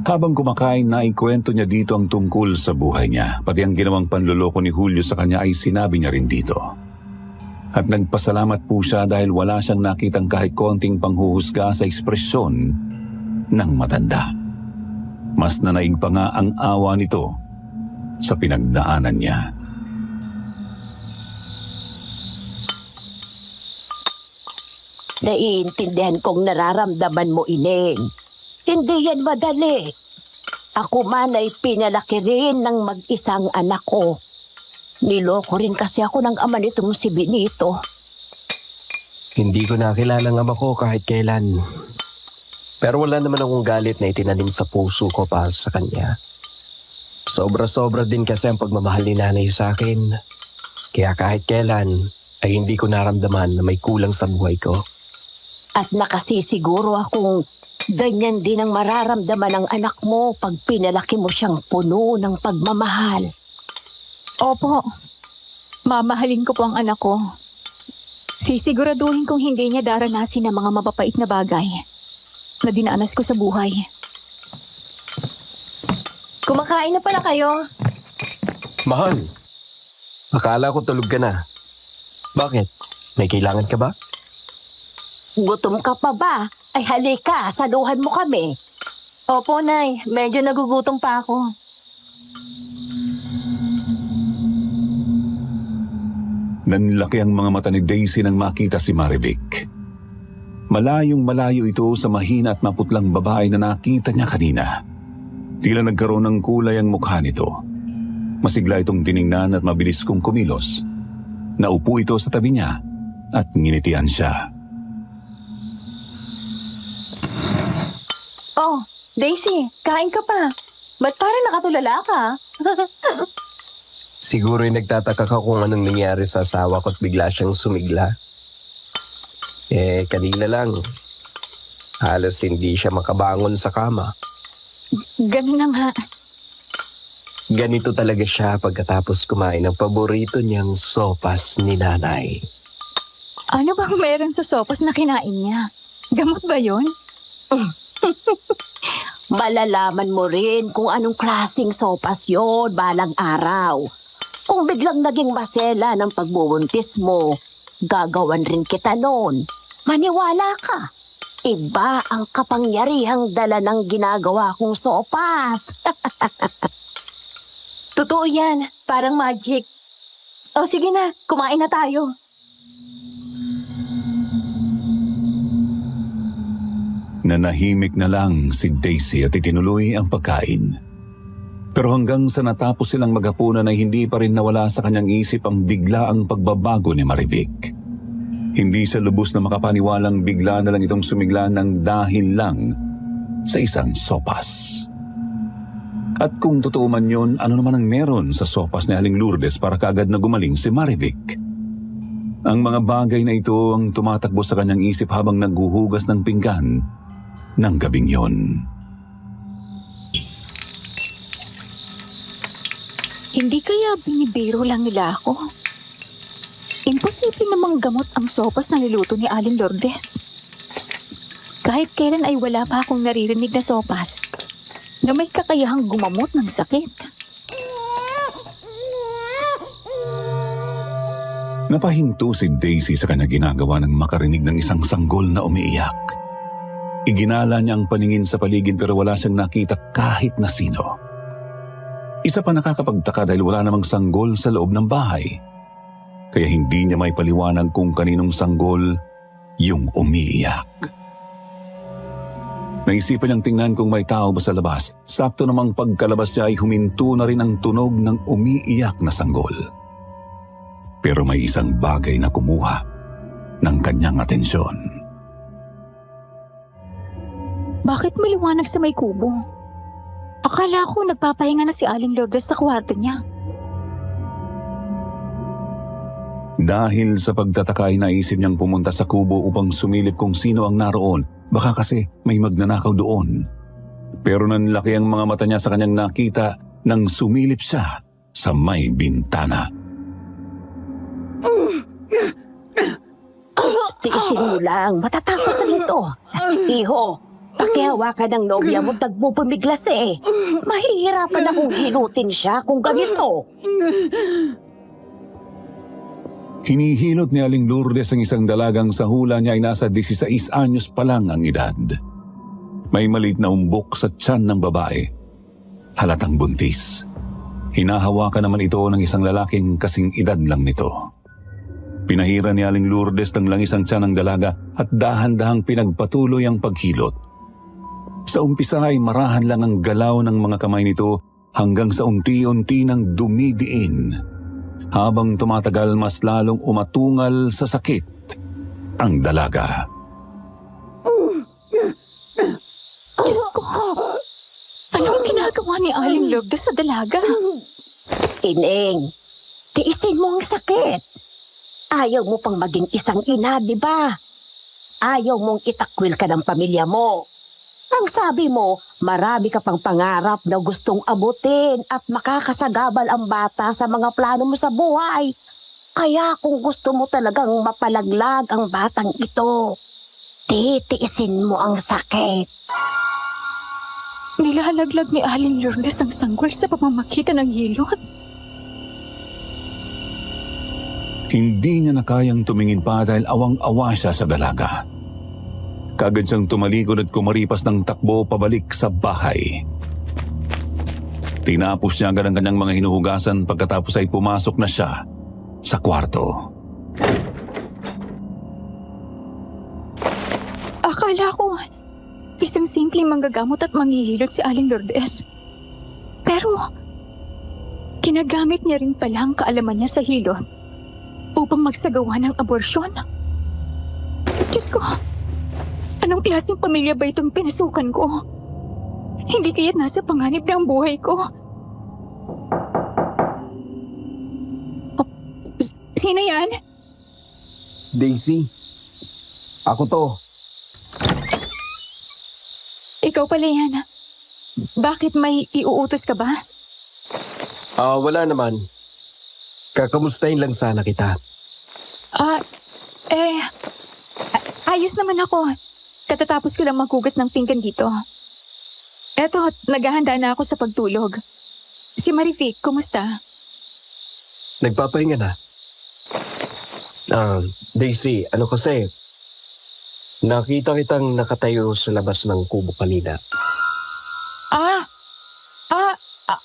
[SPEAKER 2] Habang kumakain, naikwento niya dito ang tungkol sa buhay niya. Pati ang ginawang panluloko ni Julio sa kanya ay sinabi niya rin dito. At nagpasalamat po siya dahil wala siyang nakitang kahit konting panghuhusga sa ekspresyon ng matanda. Mas nanaig pa nga ang awa nito sa pinagdaanan niya.
[SPEAKER 6] Naiintindihan kong nararamdaman mo, Ineng. Hindi yan madali. Ako man ay pinalaki rin ng mag-isang anak ko. Niloko rin kasi ako ng ama nitong si Benito.
[SPEAKER 5] Hindi ko nakilala ang ama ko kahit kailan. Pero wala naman akong galit na itinanim sa puso ko para sa kanya. Sobra-sobra din kasi ang pagmamahal ni Nanay sa akin. Kaya kahit kailan ay hindi ko naramdaman na may kulang sa buhay ko.
[SPEAKER 6] At nakasisiguro akong ganyan din ang mararamdaman ng anak mo pag pinalaki mo siyang puno ng pagmamahal.
[SPEAKER 4] Opo. Mamahalin ko po ang anak ko. Sisiguraduhin kong hindi niya daranasin ang mga mapapait na bagay na dinaanas ko sa buhay.
[SPEAKER 7] Kumakain na pala kayo.
[SPEAKER 5] Mahal, akala ko tulog ka na. Bakit? May kailangan ka ba?
[SPEAKER 6] Gutom ka pa ba? Ay halika, saluhan mo kami.
[SPEAKER 7] Opo, Nay. Medyo nagugutom pa ako.
[SPEAKER 2] Nanlaki ang mga mata ni Daisy nang makita si Marivic. Malayong malayo ito sa mahina at maputlang babae na nakita niya kanina. Tila nagkaroon ng kulay ang mukha nito. Masigla itong tiningnan at mabilis kong kumilos. Naupo ito sa tabi niya at nginitian siya.
[SPEAKER 7] Oh, Daisy, kain ka pa. Ba't parang nakatulala ka?
[SPEAKER 5] Siguro ay nagtataka ka kung anong nangyari sa asawa ko at bigla siyang sumigla. Kanina lang. Halos hindi siya makabangon sa kama.
[SPEAKER 4] Ganun na nga.
[SPEAKER 5] Ganito talaga siya pagkatapos kumain ng paborito niyang sopas ni Nanay.
[SPEAKER 4] Ano bang meron sa sopas na kinain niya? Gamot ba yun?
[SPEAKER 6] Malalaman mo rin kung anong klaseng sopas yon balang araw. Kung biglang naging masela ng pagbubuntis mo, gagawan rin kita noon. Maniwala ka. Iba ang kapangyarihang dala ng ginagawa kong sopas.
[SPEAKER 7] Totoo yan. Parang magic. O sige na, kumain na tayo.
[SPEAKER 2] Nanahimik na lang si Daisy at itinuloy ang pagkain. Pero hanggang sa natapos silang maghapunan ay hindi pa rin nawala sa kanyang isip ang biglaang pagbabago ni Marivic. Hindi siya lubos na makapaniwalang bigla na lang itong sumigla ng dahil lang sa isang sopas. At kung totoo man yun, ano naman ang meron sa sopas ni Aling Lourdes para kaagad na gumaling si Marivic? Ang mga bagay na ito ang tumatakbo sa kanyang isip habang naghuhugas ng pinggan ng gabing yon.
[SPEAKER 4] Hindi kaya binibiro lang nila ako? Imposible namang gamot ang sopas na niluto ni Aling Lourdes. Kahit kailan ay wala pa akong naririnig na sopas na may kakayahang gumamot ng sakit.
[SPEAKER 2] Napahinto si Daisy sa kanya ginagawa nang makarinig ng isang sanggol na umiiyak. Iginala niya ang paningin sa paligid pero wala siyang nakita kahit na sino. Isa pa nakakapagtaka dahil wala namang sanggol sa loob ng bahay. Kaya hindi niya may paliwanag kung kaninong sanggol yung umiiyak. Naisipan niyang tingnan kung may tao ba sa labas. Sakto namang pagkalabas niya ay huminto na rin ang tunog ng umiiyak na sanggol. Pero may isang bagay na kumuha ng kanyang atensyon.
[SPEAKER 4] Bakit maliwanag sa may kubo? Akala ko nagpapahinga na si Aling Lourdes sa kwarto niya.
[SPEAKER 2] Dahil sa pagtataka ay naisip niyang pumunta sa kubo upang sumilip kung sino ang naroon. Baka kasi may magnanakaw doon. Pero nanlaki ang mga mata niya sa kanyang nakita nang sumilip siya sa may bintana.
[SPEAKER 6] Tiisin mo lang, matatapos na ito. Iho, pakihawakan ng nobya mo, tagpupumiglas eh. Mahihirapan akong hilutin siya kung ganito.
[SPEAKER 2] Hinihilot ni Aling Lourdes ang isang dalagang sa hula niya ay nasa 16 anyos pa lang ang edad. May maliit na umbok sa tiyan ng babae. Halatang buntis. Hinahawakan naman ito ng isang lalaking kasing edad lang nito. Pinahira ni Aling Lourdes ng langis ang tiyan ng dalaga at dahan-dahang pinagpatuloy ang paghilot. Sa umpisa ay marahan lang ang galaw ng mga kamay nito hanggang sa unti-unti nang dumidiin. Habang tumatagal mas lalong umatungal sa sakit ang dalaga.
[SPEAKER 4] Diyos ko, anong ginagawa ni Aling Lourdes sa dalaga?
[SPEAKER 6] Ineng, tiisin mo ang sakit. Ayaw mo pang maging isang ina, di ba? Ayaw mong itakwil ka ng pamilya mo. Ang sabi mo, marami ka pang pangarap na gustong abutin at makakasagabal ang bata sa mga plano mo sa buhay. Kaya kung gusto mo talagang mapalaglag ang batang ito, titiisin mo ang sakit.
[SPEAKER 4] Nilalaglag ni Aling Lourdes ang sanggol sa pamamagitan ng hilot.
[SPEAKER 2] Hindi niya na kayang tumingin pa dahil awang-awa siya sa dalaga. Kaagad siyang tumalikod at kumaripas ng takbo pabalik sa bahay. Tinapos niya agad ang kanyang mga hinuhugasan pagkatapos ay pumasok na siya sa kwarto.
[SPEAKER 4] Akala ko, isang simpleng manggagamot at manghihilot si Aling Lourdes. Pero, ginagamit niya rin pala ang kaalaman niya sa hilot upang magsagawa ng aborsyon. Diyos ko, anong klaseng pamilya ba itong pinasukan ko? Hindi kaya't nasa panganib na ang buhay ko. Oh, sino yan?
[SPEAKER 5] Daisy, ako to.
[SPEAKER 4] Ikaw pala yan. Bakit may iuutos ka ba?
[SPEAKER 5] Wala naman. Kakamustahin lang sana kita.
[SPEAKER 4] Ayos naman ako. Katatapos ko lang maghugas ng pinggan dito. Eto, naghahanda na ako sa pagtulog. Si Marific, kumusta?
[SPEAKER 5] Nagpapahinga na. Daisy, ano kasi? Nakita kitang nakatayo sa labas ng kubo kanina.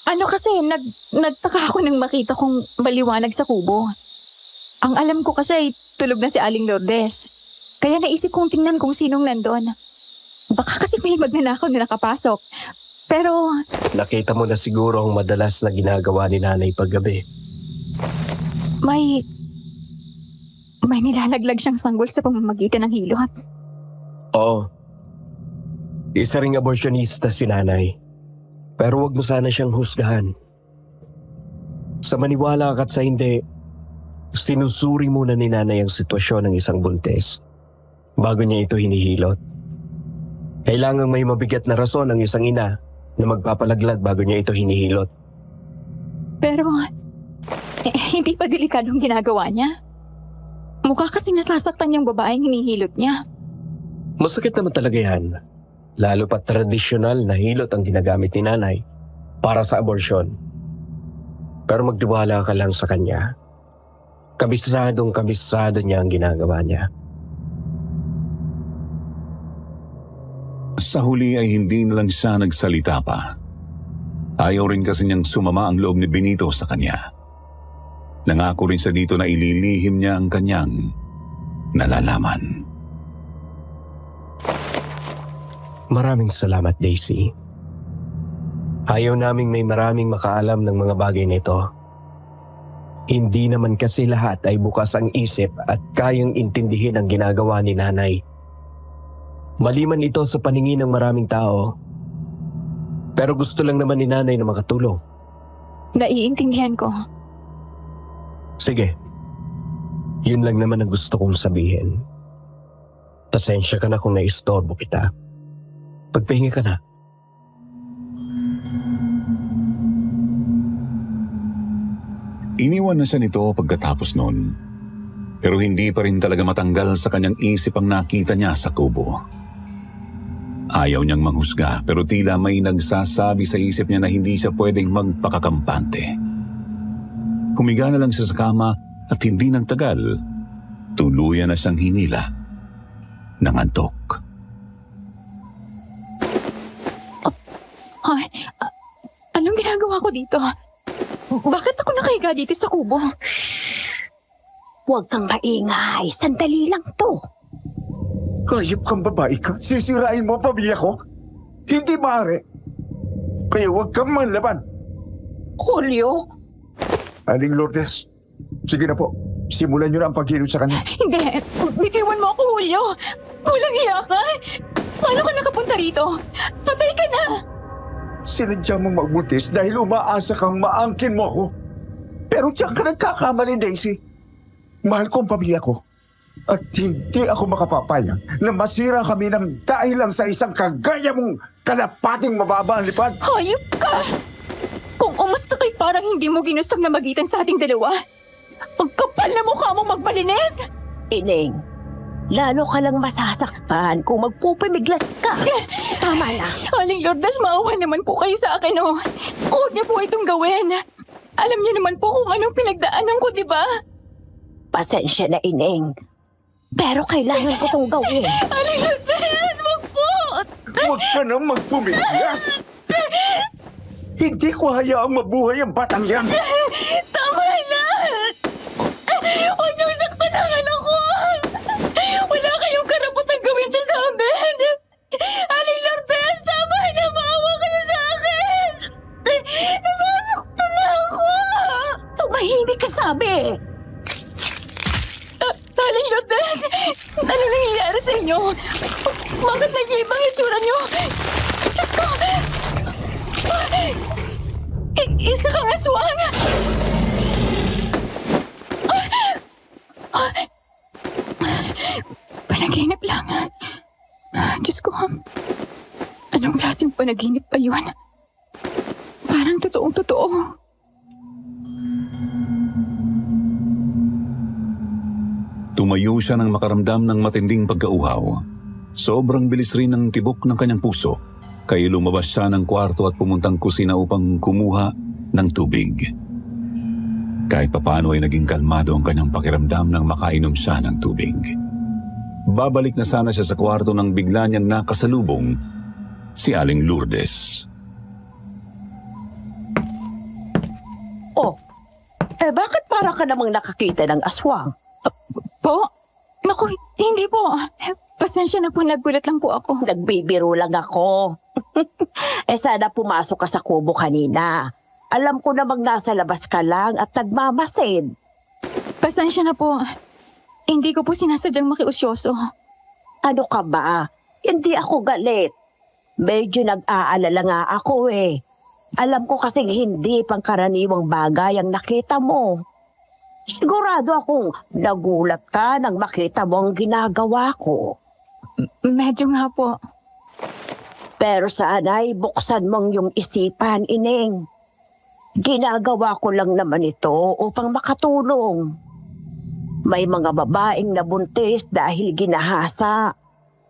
[SPEAKER 4] Ano kasi, nagtaka ako nang makita kong maliwanag sa kubo. Ang alam ko kasi ay tulog na si Aling Lourdes. Kaya naisip kong tingnan kung sinong nandun. Baka kasi may magnanakaw na nakapasok. Pero,
[SPEAKER 5] Nakita mo na siguro ang madalas na ginagawa ni nanay paggabi.
[SPEAKER 4] may nilalaglag siyang sanggol sa pamamagitan ng hilot.
[SPEAKER 5] Oo. Isa ring abortionista si nanay. Pero wag mo sana siyang husgahan. Sa maniwala ka at sa hindi, Sinusuri muna ni nanay ang sitwasyon ng isang buntis bago niya ito hinihilot. Kailangang may mabigat na rason ang isang ina na magpapalaglag bago niya ito hinihilot.
[SPEAKER 4] Pero, hindi pa delikadong ginagawa niya. Mukha kasing nasasaktan yung babaeng hinihilot niya.
[SPEAKER 5] Masakit naman talaga yan. Lalo pa tradisyonal na hilot ang ginagamit ni nanay para sa abortion. Pero magtiwala ka lang sa kanya. Kabisado niya ang ginagawa niya.
[SPEAKER 2] Sa huli ay hindi na lang siya nagsalita pa. Ayaw rin kasi niyang sumama ang loob ni Benito sa kanya. Nangako rin siya dito na ililihim niya ang kanyang nalalaman.
[SPEAKER 5] Maraming salamat, Daisy. Ayaw naming may maraming makaalam ng mga bagay nito. Hindi naman kasi lahat ay bukas ang isip at kayang intindihin ang ginagawa ni nanay. Maliman ito sa paningin ng maraming tao. Pero gusto lang naman ni nanay na makatulong.
[SPEAKER 4] Naiintindihan ko.
[SPEAKER 5] Sige. Yun lang naman ang gusto kong sabihin. Pasensya ka na kung naistorbo kita. Pagpahinga ka na.
[SPEAKER 2] Iniwan na siya nito pagkatapos noon. Pero hindi pa rin talaga matanggal sa kanyang isip ang nakita niya sa kubo. Ayaw niyang manghusga pero tila may nagsasabi sa isip niya na hindi siya pwedeng magpakakampante. Humiga na lang siya sa kama at hindi nang tagal, tuluyan na siyang hinila ng antok.
[SPEAKER 4] Ay, anong ginagawa ko dito? Bakit ako nakahiga dito sa kubo?
[SPEAKER 6] Huwag kang maingay. Sandali lang to.
[SPEAKER 3] Hayop kang babae ka. Sisirain mo ang pamilya ko. Hindi maaari. Kaya huwag kang manlaban.
[SPEAKER 6] Julio,
[SPEAKER 3] Aling Lourdes, sige na po. Simulan niyo na ang paghilot sa kanya.
[SPEAKER 4] Hindi, bitiwan mo ako, Julio. Kulang iya ka. Paano ka nakapunta rito? Patay ka na.
[SPEAKER 3] Sinadya mong magbuntis dahil umaasa kang maangkin mo ako. Pero diyan ka nagkakamali, Daisy. Mahal ko ang pamilya ko. At hindi ako makapapayag na masira kami ng dahil lang sa isang kagaya mong kalapating mababa ang lipad.
[SPEAKER 4] Hayop ka! Kung umusta kay parang hindi mo ginustong na magitan sa ating dalawa. Ang kapal na mukha mong magmalinis!
[SPEAKER 6] Ineng, lalo ka lang masasaktan kung magpupimiglas ka. Tama na.
[SPEAKER 4] Aling Lourdes, maawa naman po kayo sa akin, oh. Huwag niyo po itong gawin. Alam niyo naman po kung anong pinagdaanan ko, di ba?
[SPEAKER 6] Pasensya na, Ineng. Pero kailangan ko itong gawin.
[SPEAKER 4] Aling Lourdes, wag po!
[SPEAKER 3] Huwag ka nang magpumiglas! Hindi ko hayaang mabuhay ang batang yan!
[SPEAKER 4] Tama na! Huwag niyong saktan ang anak ko! Wala kayong karapatang gawin to sa amin! Aling Lourdes, tama na! Maawa kayo sa akin! Nasasaktan na ako!
[SPEAKER 6] Tumahimik ka, sabi!
[SPEAKER 4] Aling Lourdes, ano nangyayari sa inyo? Bakit nag-iibang itsura niyo? Diyos ko! Isa kang aswang! Panaginip lang. Diyos ko, anong klaseng panaginip pa yun? Parang totoong-totoo.
[SPEAKER 2] Tumayo siya nang makaramdam ng matinding pagkauhaw. Sobrang bilis rin ng tibok ng kanyang puso. Kaya lumabas siya ng kwarto at pumuntang kusina upang kumuha ng tubig. Kahit papano ay naging kalmado ang kanyang pakiramdam nang makainom siya ng tubig. Babalik na sana siya sa kwarto nang bigla niyang nakasalubong si Aling Lourdes.
[SPEAKER 6] Oh, bakit para ka namang nakakita ng aswang?
[SPEAKER 4] Po? Naku, hindi po. Pasensya na po, nagulat lang po ako.
[SPEAKER 6] Nagbibiro lang ako. Sana pumasok ka sa kubo kanina. Alam ko namang nasa labas ka lang at nagmamasid.
[SPEAKER 4] Pasensya na po. Hindi ko po sinasadyang makiusyoso.
[SPEAKER 6] Ano ka ba? Hindi ako galit. Medyo nag-aalala nga ako eh. Alam ko kasing hindi pangkaraniwang bagay ang nakita mo. Sigurado akong nagulat ka nang makita mo ang ginagawa ko.
[SPEAKER 4] Medyo nga po.
[SPEAKER 6] Pero sana'y buksan mong yung isipan, Ineng. Ginagawa ko lang naman ito upang makatulong. May mga babaeng nabuntis dahil ginahasa.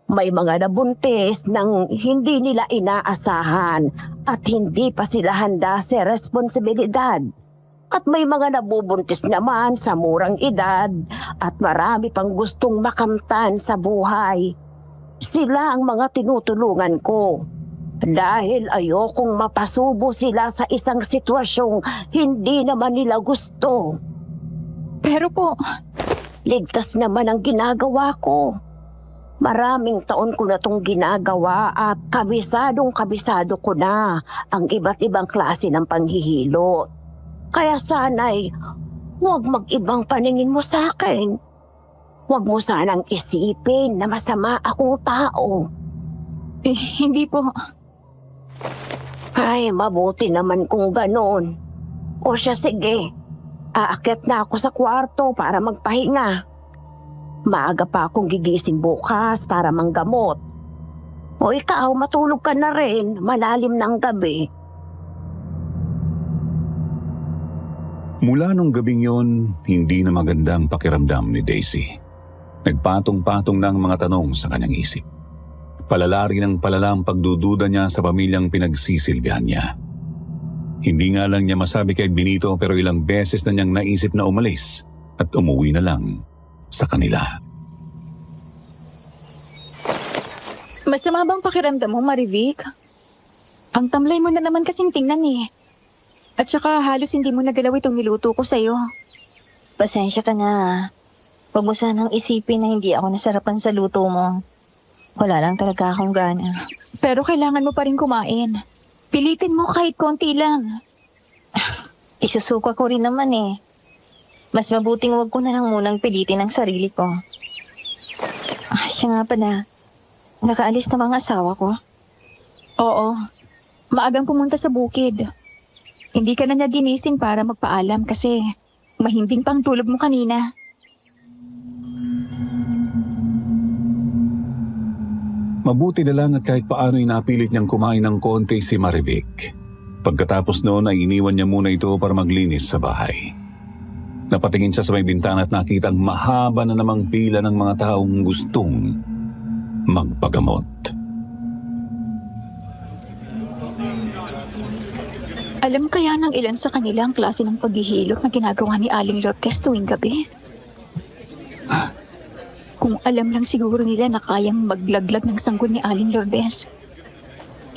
[SPEAKER 6] May mga nabuntis nang hindi nila inaasahan at hindi pa sila handa sa responsibilidad. At may mga nabubuntis naman sa murang edad at marami pang gustong makamtan sa buhay. Sila ang mga tinutulungan ko. Dahil ayokong mapasubo sila sa isang sitwasyong hindi naman nila gusto.
[SPEAKER 4] Pero po,
[SPEAKER 6] Ligtas naman ang ginagawa ko. Maraming taon ko na itong ginagawa at kabisadong-kabisado ko na ang iba't ibang klase ng panghihilot. Kaya sana'y huwag mag-ibang paningin mo sa akin. Huwag mo sanang isipin na masama akong tao.
[SPEAKER 4] hindi po.
[SPEAKER 6] Ay, mabuti naman kung ganon. O siya, sige. Aakyat na ako sa kwarto para magpahinga. Maaga pa akong gigising bukas para manggamot. O ikaw, matulog ka na rin. Malalim ng gabi.
[SPEAKER 2] Mula nung gabing yon, hindi na magandang pakiramdam ni Daisy. Nagpatong-patong na ang mga tanong sa kanyang isip. Palalari ng palala ang pagdududa niya sa pamilyang pinagsisilbihan niya. Hindi nga lang niya masabi kay Benito pero ilang beses na niyang naisip na umalis at umuwi na lang sa kanila.
[SPEAKER 4] Masama bang pakiramdam mo, Marivic? Ang tamlay mo na naman kasing tingnan eh. At saka halos hindi mo nagalaw itong niluto ko sa'yo.
[SPEAKER 7] Pasensya ka na. Huwag mo sanang isipin na hindi ako nasarapan sa luto mo. Wala lang talaga akong gana.
[SPEAKER 4] Pero kailangan mo pa rin kumain. Pilitin mo kahit konti lang.
[SPEAKER 7] Isusuka ko rin naman eh. Mas mabuting huwag ko na lang munang pilitin ang sarili ko. Siya nga pala. Nakaalis na mga asawa ko?
[SPEAKER 4] Oo. Maagang pumunta sa bukid. Hindi ka na niya ginising para magpaalam kasi mahimbing pang tulog mo kanina.
[SPEAKER 2] Mabuti na lang at kahit paano inapilit niyang kumain ng konti si Marivic. Pagkatapos noon ay iniwan niya muna ito para maglinis sa bahay. Napatingin siya sa may bintana at nakita ang mahaba na namang pila ng mga taong gustong magpagamot.
[SPEAKER 4] Alam kaya ng ilan sa kanila ang klase ng paghihilot na ginagawa ni Aling Lourdes tuwing gabi? Kung alam lang siguro nila na kayang maglaglag ng sanggol ni Aling Lourdes,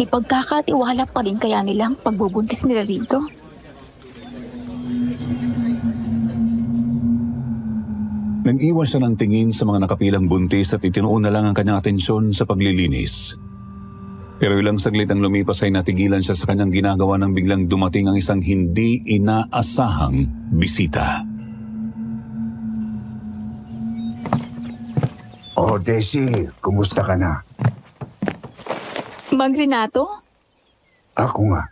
[SPEAKER 4] ipagkakatiwala pa rin kaya nila ang pagbubuntis nila rito?
[SPEAKER 2] Nag-iwas siya ng tingin sa mga nakapilang buntis at itinuon na lang ang kanyang atensyon sa paglilinis. Pero ilang saglit ang lumipas ay natigilan siya sa kanyang ginagawa nang biglang dumating ang isang hindi inaasahang bisita.
[SPEAKER 3] Oh, Daisy, kumusta ka na?
[SPEAKER 4] Mang Renato?
[SPEAKER 3] Ako nga.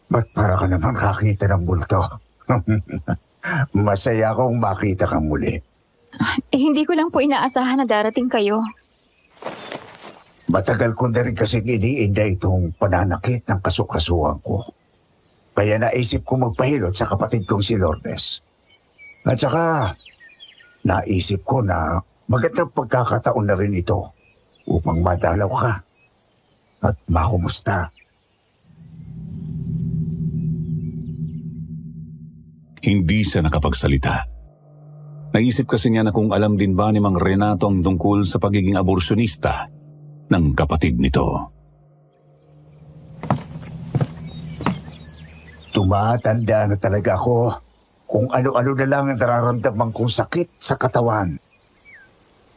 [SPEAKER 3] Ba't para ka naman kakita ng bulto? Masaya akong makita kang muli.
[SPEAKER 4] Hindi ko lang po inaasahan na darating kayo.
[SPEAKER 3] Matagal ko na rin kasing iniinda itong pananakit ng kasukasuhan ko. Kaya naisip ko magpahilot sa kapatid kong si Lourdes. At saka, naisip ko na magandang pagkakataon na rin ito upang madalaw ka at makumusta.
[SPEAKER 2] Hindi siya nakapagsalita. Naisip kasi niya na kung alam din ba ni Mang Renato ang tungkol sa pagiging aborsyonista ng kapatid nito.
[SPEAKER 3] Tumatanda na talaga ako kung ano-ano na lang ang nararamdaman kong sakit sa katawan.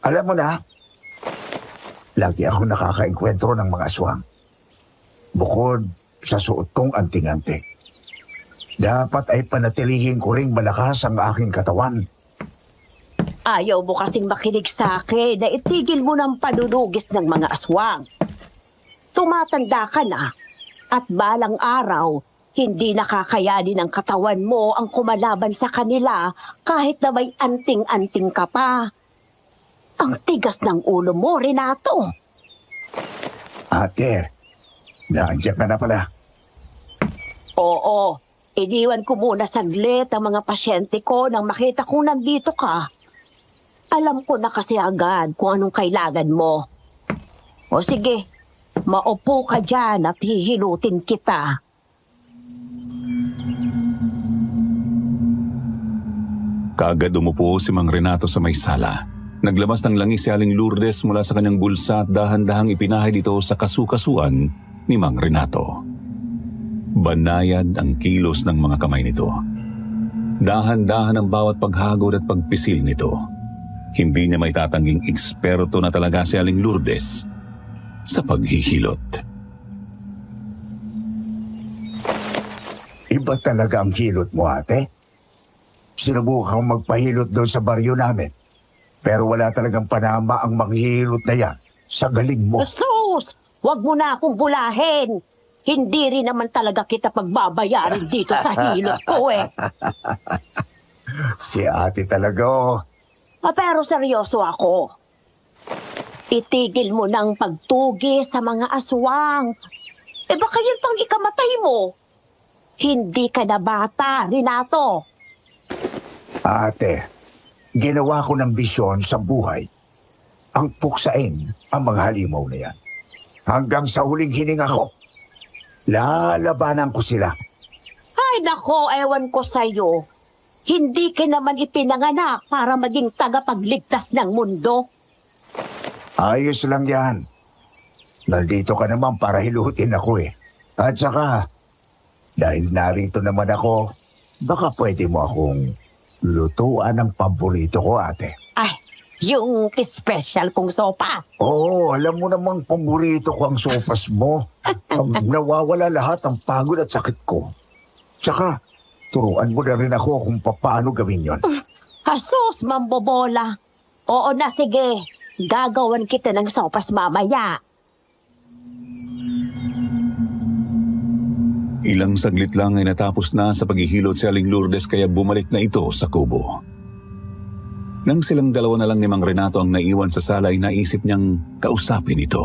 [SPEAKER 3] Alam mo na, lagi ako nakakaengkwentro ng mga aswang. Bukod sa suot kong anting-anting. Dapat ay panatilihin ko ring malakas ang aking katawan.
[SPEAKER 6] Ayaw mo kasing makinig sa akin na itigil mo ng panunugis ng mga aswang. Tumatanda ka na at balang araw, Hindi nakakayanin ng katawan mo ang kumalaban sa kanila kahit na may anting-anting ka pa. Ang tigas ng ulo mo, Renato.
[SPEAKER 3] Ate, nandiyan ka na pala.
[SPEAKER 6] Oo, iniwan ko muna saglit ang mga pasyente ko nang makita kong nandito ka. Alam ko na kasi agad kung anong kailangan mo. O sige, maupo ka dyan at hihilutin kita.
[SPEAKER 2] Kaagad umupo si Mang Renato sa may sala. Naglabas ng langis si Aling Lourdes mula sa kanyang bulsa at dahan-dahang ipinahid ito sa kasukasuan ni Mang Renato. Banayad ang kilos ng mga kamay nito. Dahan-dahan ang bawat paghagod at pagpisil nito. Hindi niya may tatangging eksperto na talaga si Aling Lourdes sa paghihilot.
[SPEAKER 3] Iba talaga ang hilot mo, ate. Sinubukan kong magpahilot doon sa baryo namin. Pero wala talagang panama ang manghihilot na yan sa galing mo.
[SPEAKER 6] Sus! Huwag mo na akong bulahin. Hindi rin naman talaga kita pagbabayarin dito sa hilot ko eh.
[SPEAKER 3] Si ate talaga, oh.
[SPEAKER 6] Pero seryoso ako. Itigil mo ng pagtugi sa mga aswang. Baka yan pang ikamatay mo. Hindi ka na bata, Renato.
[SPEAKER 3] Ate, ginawa ko ng bisyon sa buhay. Ang puksain ang mga halimaw na yan. Hanggang sa huling hininga ko, lalabanan ko sila.
[SPEAKER 6] Ay nako, ewan ko sa'yo. Hindi ka naman ipinanganak para maging tagapagligtas ng mundo.
[SPEAKER 3] Ayos lang yan. Nandito ka naman para hilutin ako eh. At saka, dahil narito naman ako, baka pwede mo akong lutuan ang paborito ko, ate.
[SPEAKER 6] Ay, yung special kong sopa.
[SPEAKER 3] Oo, alam mo namang paborito ko ang sopas mo. Nawawala lahat ang pagod at sakit ko. Tsaka, turuan mo na rin ako kung paano gawin yon.
[SPEAKER 6] Asus, mambobola. Oo na, sige. Gagawan kita ng sopas mamaya.
[SPEAKER 2] Ilang saglit lang ay natapos na sa paghihilot si Aling Lourdes kaya bumalik na ito sa kubo. Nang silang dalawa na lang ni Mang Renato ang naiwan sa sala ay naisip niyang kausapin ito.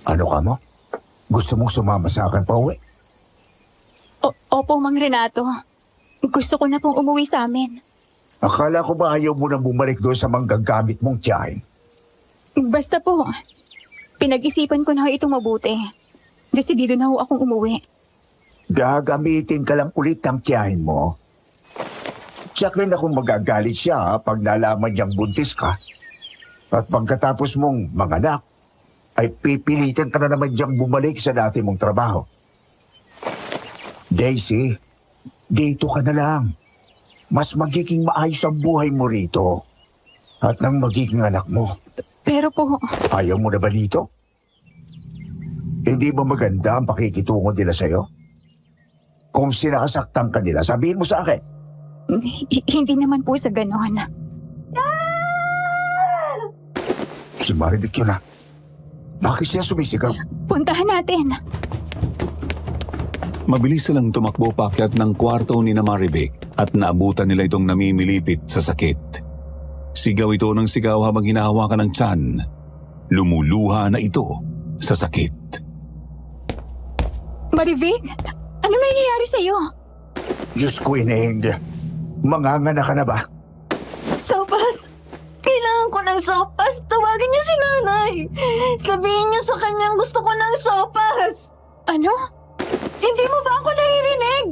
[SPEAKER 3] Ano ka mo? Gusto mong sumama sa akin pa uwi?
[SPEAKER 4] Opo, Mang Renato. Gusto ko na pong umuwi sa amin.
[SPEAKER 3] Akala ko ba ayaw mo na bumalik doon sa manggagamit mong tiyahin?
[SPEAKER 4] Basta po, pinag-isipan ko na ho itong mabuti. Desidido na ho akong umuwi.
[SPEAKER 3] Gagamitin ka lang ulit ang tiyahin mo. Tiyak rin akong magagalit siya pag nalaman niyang buntis ka. At pagkatapos mong manganak, ay pipilitan ka na naman niyang bumalik sa dati mong trabaho. Daisy, dito ka na lang. Mas magiging maayos ang buhay mo rito. At nang magiging anak mo.
[SPEAKER 4] Pero po,
[SPEAKER 3] Ayaw mo na ba dito? Hindi ba maganda ang pakikitungo nila sa'yo? Kung sinasaktan ka nila, sabihin mo sa akin.
[SPEAKER 4] hindi naman po sa ganon.
[SPEAKER 3] Si Marivic yun na. Bakit siya sumisigaw?
[SPEAKER 4] Puntahan natin.
[SPEAKER 2] Mabilis silang tumakbo paakyat ng kwarto ni na Marivic at naabutan nila itong namimilipit sa sakit. Sigaw ito ng sigaw habang hinahawakan ng tiyan. Lumuluha na ito sa sakit.
[SPEAKER 4] Marivic, ano nangyayari sa'yo?
[SPEAKER 3] Diyos ko, Ineng. Mangangana ka na ba?
[SPEAKER 7] Sopas! Kailangan ko ng sopas. Tawagin niyo si nanay. Sabihin niyo sa kanyang gusto ko ng sopas.
[SPEAKER 4] Ano?
[SPEAKER 7] Hindi mo ba ako naririnig?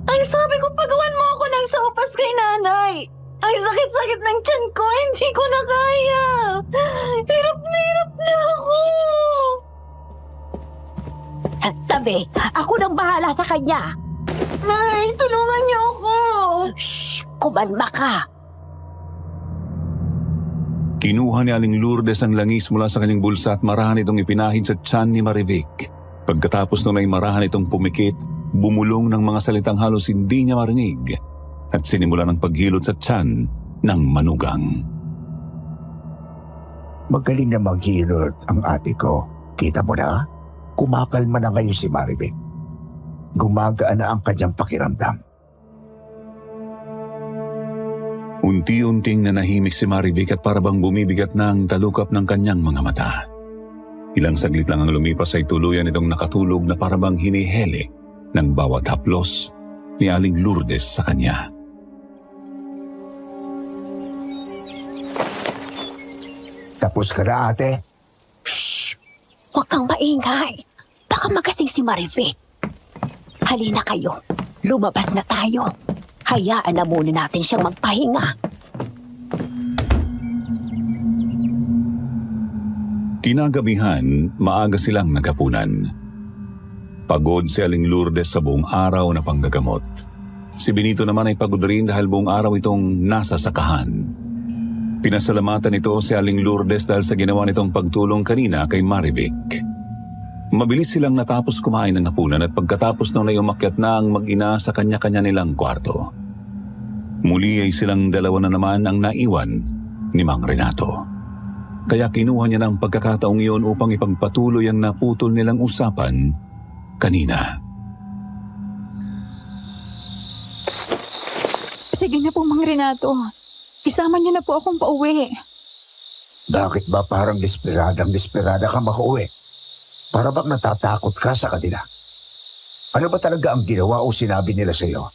[SPEAKER 7] Ang sabi ko, pagawan mo ako ng sopas kay nanay. Ang sakit-sakit ng tiyan ko, hindi ko na kaya. Hirap na ako.
[SPEAKER 6] At tabi, ako nang bahala sa kanya.
[SPEAKER 7] Nay, tulungan niyo ako.
[SPEAKER 6] Shh, kumalma ka.
[SPEAKER 2] Kinuha ni Aling Lourdes ang langis mula sa kanyang bulsa at marahan itong ipinahid sa tiyan ni Marivic. Pagkatapos nun ay marahan itong pumikit, bumulong ng mga salitang halos hindi niya marinig at sinimula ng paghilot sa tiyan ng manugang.
[SPEAKER 3] Magaling na mag-healer ang ate ko. Kita mo na? Kumakalma na ngayon si Maribel. Gumagaan na ang kanyang pakiramdam.
[SPEAKER 2] Unti-unting nanahimik si Marivic at parabang bumibigat na ang talukap ng kanyang mga mata. Ilang saglit lang ang lumipas ay tuluyan itong nakatulog na parabang hinihele ng bawat haplos ni Aling Lourdes sa kanya.
[SPEAKER 3] Tapos ka na, ate?
[SPEAKER 6] Huwag kang maingay. Baka magasing si Marivic. Halina kayo. Lumabas na tayo. Hayaan na muna natin siyang magpahinga.
[SPEAKER 2] Kinagabihan, maaga silang naghapunan. Pagod si Aling Lourdes sa buong araw na panggagamot. Si Benito naman ay pagod rin dahil buong araw itong nasa sakahan. Pinasalamatan ito si Aling Lourdes dahil sa ginawa nitong pagtulong kanina kay Marivic. Mabilis silang natapos kumain ng hapunan at pagkatapos nung ay umakyat na ang mag-ina sa kanya-kanya nilang kwarto. Muli ay silang dalawa na naman ang naiwan ni Mang Renato. Kaya kinuha niya ng pagkakataong iyon upang ipagpatuloy ang naputol nilang usapan kanina.
[SPEAKER 4] Sige na po, Mang Renato. Isama niyo na po akong pauwi.
[SPEAKER 3] Bakit ba parang desperada ka makauwi? Para bang natatakot ka sa kanila? Ano ba talaga ang ginawa o sinabi nila sa iyo?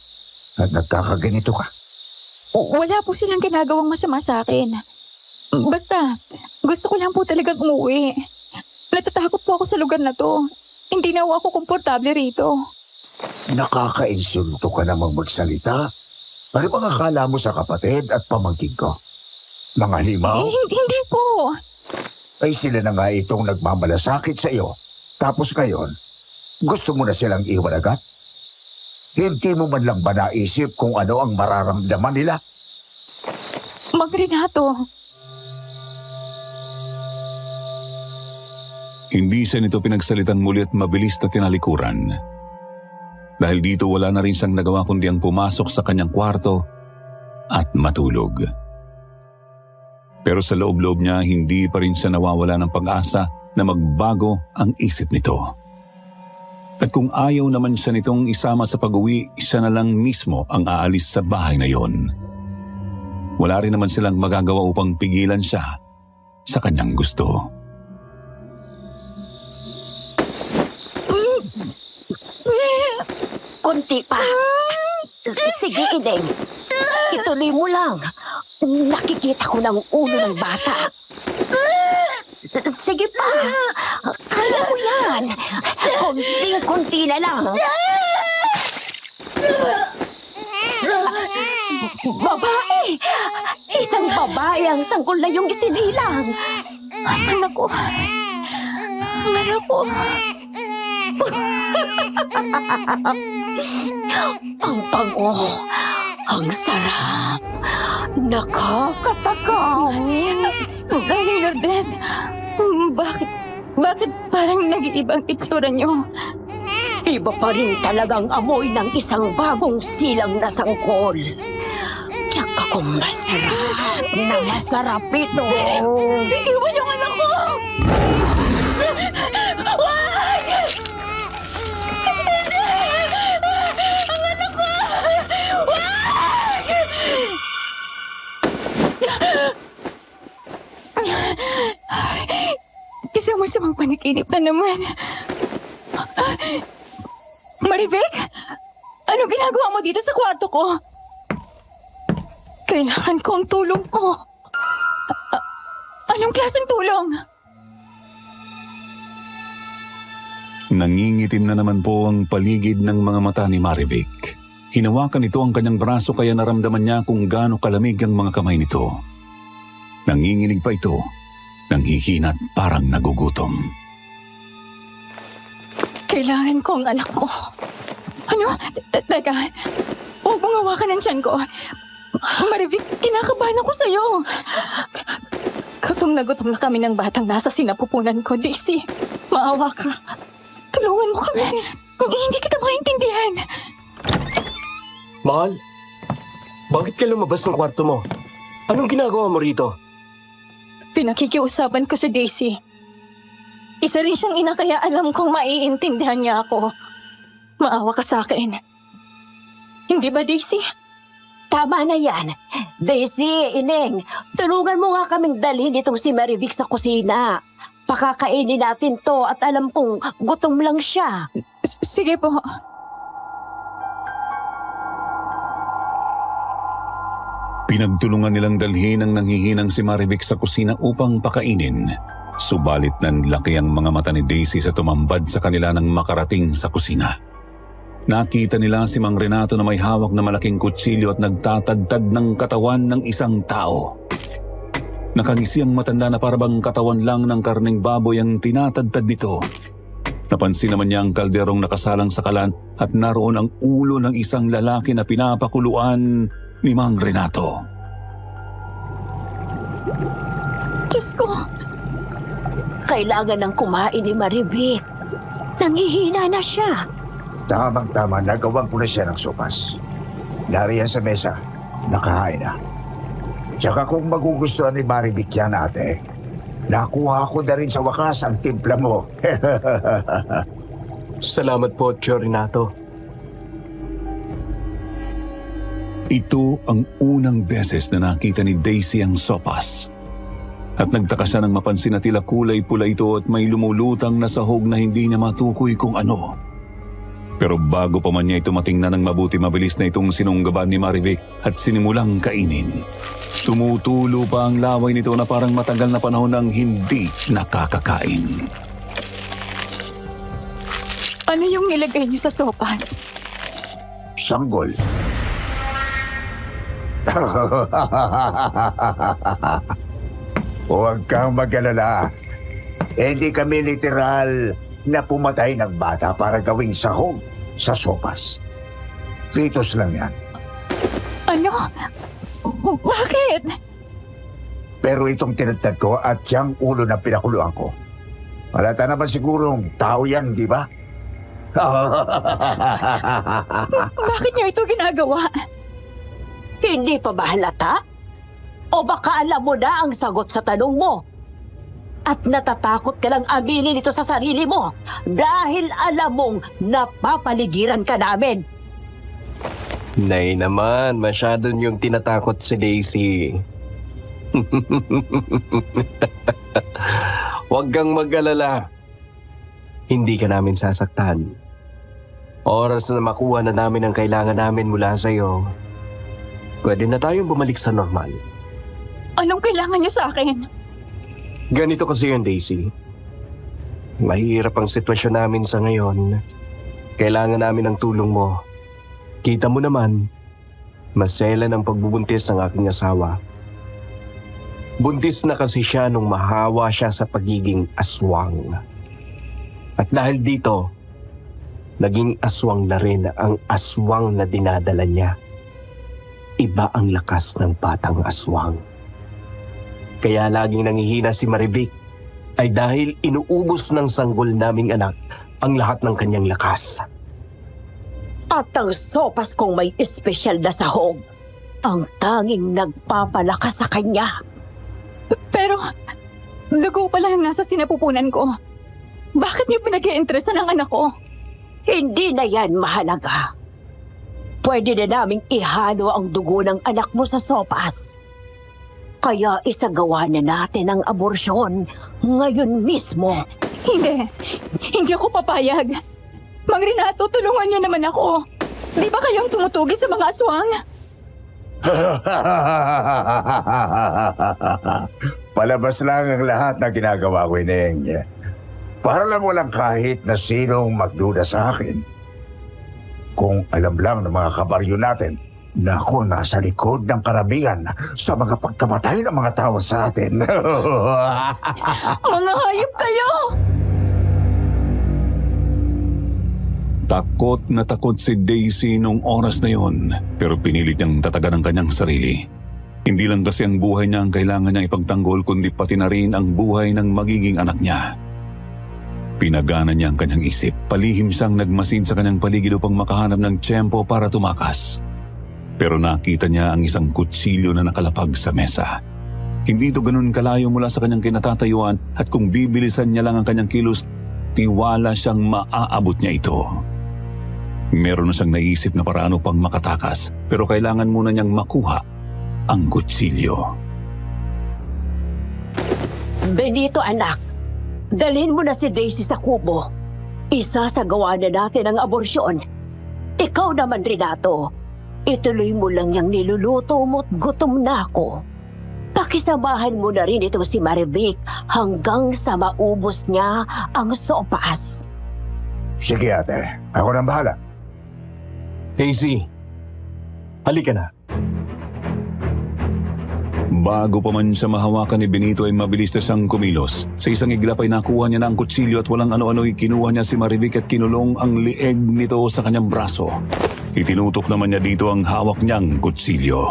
[SPEAKER 3] At nagkakaganito ka?
[SPEAKER 4] Wala po silang ginagawang masama sa akin. Basta, gusto ko lang po talagang umuwi. Natatakot po ako sa lugar na to. Hindi na ako komportable rito.
[SPEAKER 3] Nakaka-insulto ka namang magsalita. Ano bang akala mo sa kapatid at pamangkin ko? Mga limaw?
[SPEAKER 4] Hindi po.
[SPEAKER 3] Ay sila na nga itong nagmamalasakit sa iyo. Tapos ngayon, gusto mo na silang iwan agad? Hindi mo man lang ba naisip kung ano ang mararamdaman nila?
[SPEAKER 4] Mang Renato.
[SPEAKER 2] Hindi siya nito pinagsalitang muli at mabilis na tinalikuran. Dahil dito wala na rin siyang nagawa kundi ang pumasok sa kanyang kwarto at matulog. Pero sa loob-loob niya, hindi pa rin siya nawawala ng pag-asa na magbago ang isip nito. At kung ayaw naman siya nitong isama sa pag-uwi, siya na lang mismo ang aalis sa bahay na yon. Wala rin naman silang magagawa upang pigilan siya sa kanyang gusto.
[SPEAKER 6] Konti pa. Sige, Ineng. Ituloy mo lang. Nakikita ko ng ulo ng bata. Sige pa. Kaya mo yan. Konting-konti na lang. Babae! Isang babae ang sanggol na yung isinilang.
[SPEAKER 4] Anak ko. Anak ko.
[SPEAKER 6] Ang bango. Ang sarap. Nakakatakam.
[SPEAKER 4] Aling Lourdes, bakit parang nag-iibang itsura niyo?
[SPEAKER 6] Iba pa rin talagang amoy ng isang bagong silang na sangkol. Tsaka kung masarap na masarap ito.
[SPEAKER 4] Bitiwan niyo ang anak ko! Wag! Ang anak ko! Wag! Isang masamang panaginip na naman. Marivic? Ano ginagawa mo dito sa kwarto ko? Kailangan ko ang tulong mo. Anong klaseng tulong?
[SPEAKER 2] Nangingitim na naman po ang paligid ng mga mata ni Marivic. Hinawakan nito ang kanyang braso kaya naramdaman niya kung gaano kalamig ang mga kamay nito. Nanginginig pa ito, nanghihina at parang nagugutom.
[SPEAKER 4] Kailangan ko ang anak mo. Ano? Teka, huwag mong hawakan ang tiyan ko. Marivic, kinakabahan ako sa'yo. Gutom na kami ng batang nasa sinapupunan ko, Daisy. Maawa ka. Tulungan mo kami. Hindi kita maintindihan.
[SPEAKER 5] Mahal, bakit ka lumabas ng kwarto mo? Anong ginagawa mo rito?
[SPEAKER 4] Pinakikiusapan ko si Daisy. Isa rin siyang ina kaya alam kong maiintindihan niya ako. Maawa ka sa akin. Hindi ba, Daisy?
[SPEAKER 6] Tama na yan. Daisy, Ineng, tulungan mo nga kaming dalhin itong si Marivic sa kusina. Pakakainin natin to at alam kong gutom lang siya.
[SPEAKER 4] Sige po.
[SPEAKER 2] Pinagtulungan nilang dalhin ang nanghihinang si Marivic sa kusina upang pakainin. Subalit nanlaki ang mga mata ni Daisy sa tumambad sa kanila nang makarating sa kusina. Nakita nila si Mang Renato na may hawak na malaking kutsilyo at nagtatagtad ng katawan ng isang tao. Nakangisi ang matanda na parabang katawan lang ng karning baboy ang tinatagtad nito. Napansin naman niya ang kalderong nakasalang sa kalan at naroon ang ulo ng isang lalaki na pinapakuluan ni Mang Renato.
[SPEAKER 4] Diyos ko,
[SPEAKER 6] Kailangan ng kumain ni Marivic. Nangihina na siya.
[SPEAKER 3] Tamang-tama, nagawan ko na siya ng sopas. Nariyan sa mesa, nakahain na. Tsaka kung magugustuhan ni Marivic yan, ate, nakuha ko na rin sa wakas ang timpla mo.
[SPEAKER 5] Salamat po, Tio Renato.
[SPEAKER 2] Ito ang unang beses na nakita ni Daisy ang sopas. At nagtaka siya nang mapansin na tila kulay pula ito at may lumulutang na sahog na hindi niya matukoy kung ano. Pero bago pa man niya ito matingnan ng mabuti, mabilis na itong sinunggaban ni Marivic at sinimulang kainin. Tumutulo pa ang laway nito na parang matagal na panahon nang hindi nakakakain.
[SPEAKER 4] ano yung nilagay niyo sa sopas?
[SPEAKER 3] Sanggol. Huwag kang mag-alala. Hindi kami literal na pumatay ng bata para gawing sahog sa sopas. Tritos lang yan.
[SPEAKER 4] Ano? Bakit?
[SPEAKER 3] Pero itong tinatad ko at yung ulo na pinakuluan ko, halata naman sigurong tao yan, di ba?
[SPEAKER 4] Bakit niyo ito ginagawa?
[SPEAKER 6] Hindi pa ba halata? O baka alam mo na ang sagot sa tanong mo? At natatakot ka lang aminin ito sa sarili mo dahil alam mong napapaligiran ka namin.
[SPEAKER 5] Nay naman, masyado niyong tinatakot si Daisy. Huwag kang mag-alala. Hindi ka namin sasaktan. Oras na makuha na namin ang kailangan namin mula sa iyo, pwede na tayong bumalik sa normal.
[SPEAKER 4] Anong kailangan niyo sa akin?
[SPEAKER 5] Ganito kasi yun, Daisy. Mahirap ang sitwasyon namin sa ngayon. Kailangan namin ng tulong mo. Kita mo naman, maselan ang pagbubuntis ng aking asawa. Buntis na kasi siya nung mahawa siya sa pagiging aswang. At dahil dito, naging aswang na rin ang aswang na dinadala niya. Iba ang lakas ng batang aswang. Kaya laging nangihina si Marivic ay dahil inuubos ng sanggol naming anak ang lahat ng kanyang lakas.
[SPEAKER 6] At ang sopas kong may espesyal na sahog, ang tanging nagpapalakas sa kanya.
[SPEAKER 4] Pero, dugo pala yung nasa sinapupunan ko. Bakit niyo pinag-i-interesan ang anak ko?
[SPEAKER 6] Hindi na yan mahalaga. Pwede na naming ihalo ang dugo ng anak mo sa sopas. Kaya isagawa na natin ang aborsyon ngayon mismo.
[SPEAKER 4] Hindi. Hindi ako papayag. Mang Renato, tulungan niyo naman ako. Di ba kayong tumutugi sa mga aswang?
[SPEAKER 3] Palabas lang ang lahat na ginagawa ko, Ineng. Para lang walang kahit na sinong magduda sa akin. Kung alam lang ng mga kabaryo natin na ako nasa likod ng karamihan sa mga pagkamatay ng mga tao sa atin.
[SPEAKER 4] Mga hayop kayo!
[SPEAKER 2] Takot na takot si Daisy nung oras na yon, pero pinilit niyang tatagan ang kanyang sarili. Hindi lang kasi ang buhay niya ang kailangan niyang ipagtanggol, kundi pati na rin ang buhay ng magiging anak niya. Pinagana niya ang kanyang isip. Palihim siyang nagmasid sa kanyang paligid upang makahanap ng tiyempo para tumakas. Pero nakita niya ang isang kutsilyo na nakalapag sa mesa. Hindi ito ganun kalayo mula sa kanyang kinatatayuan at kung bibilisan niya lang ang kanyang kilos, tiwala siyang maaabot niya ito. Meron na siyang naisip na paraan upang makatakas pero kailangan muna niyang makuha ang kutsilyo.
[SPEAKER 6] Benito anak, dalhin mo na si Daisy sa kubo. Isasagawa na natin ang aborsyon. Ikaw naman, Renato, ituloy mo lang yung niluluto mo't gutom na ako. Pakisamahan mo na rin itong si Marivic hanggang sa maubos niya ang sopas.
[SPEAKER 3] Sige ate, ako nang bahala.
[SPEAKER 5] Daisy, halika na.
[SPEAKER 2] Bago pa man siya mahawakan ni Benito ay mabilis na siyang kumilos. Sa isang iglap ay nakuha niya na ang kutsilyo at walang ano-ano'y kinuha niya si Marivic at kinulong ang lieg nito sa kanyang braso. Itinutok naman niya dito ang hawak niyang kutsilyo.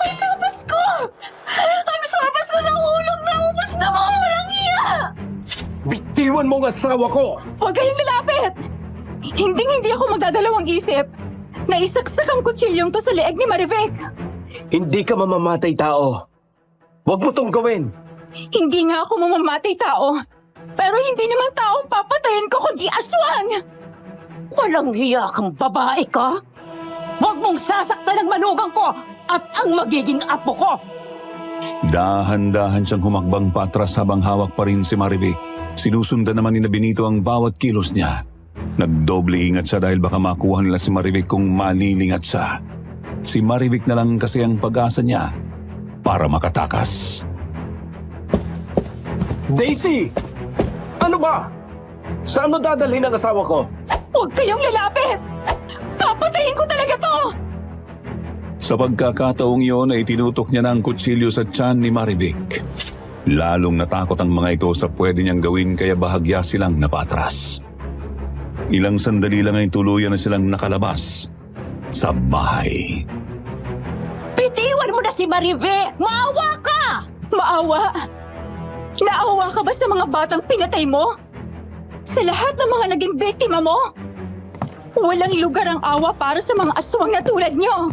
[SPEAKER 7] Ang sopas ko! Ang sopas ko nahulog na ubos na mga walang iya!
[SPEAKER 5] Bitiwan mo ang asawa ko!
[SPEAKER 4] Huwag kayong lalapit! Hindi ako magdadalawang isip. Naisaksak ang kutsilyong to sa leeg ni Marivic.
[SPEAKER 5] Hindi ka mamamatay tao. Huwag mo tong gawin.
[SPEAKER 4] Hindi nga ako mamamatay tao. Pero hindi namang taong papatayin ko kundi aswang.
[SPEAKER 6] Walang hiya kang babae ka? Huwag mong sasaktan ang manugang ko at ang magiging apo ko!
[SPEAKER 2] Dahan-dahan siyang humakbang patras habang hawak pa rin si Marivic. Sinusundan naman ni Benito ang bawat kilos niya. Nagdoble ingat siya dahil baka makuha nila si Marivic kung malilingat siya. Si Marivic na lang kasi ang pag-asa niya para makatakas.
[SPEAKER 5] Daisy! Ano ba? Saan mo dadalhin ang asawa ko?
[SPEAKER 4] Huwag kayong lalapit! Papatayin ko talaga to!
[SPEAKER 2] Sa pagkakataong iyon ay tinutok niya na ang kutsilyo sa tiyan ni Marivic. Lalong natakot ang mga ito sa pwede niyang gawin kaya bahagya silang napatras. Ilang sandali lang ay tuluyan na silang nakalabas sa bahay.
[SPEAKER 6] Bitiwan mo na si Marivic! Maawa ka!
[SPEAKER 4] Maawa? Naawa ka ba sa mga batang pinatay mo? Sa lahat ng mga naging biktima mo? Walang lugar ang awa para sa mga aswang na tulad nyo.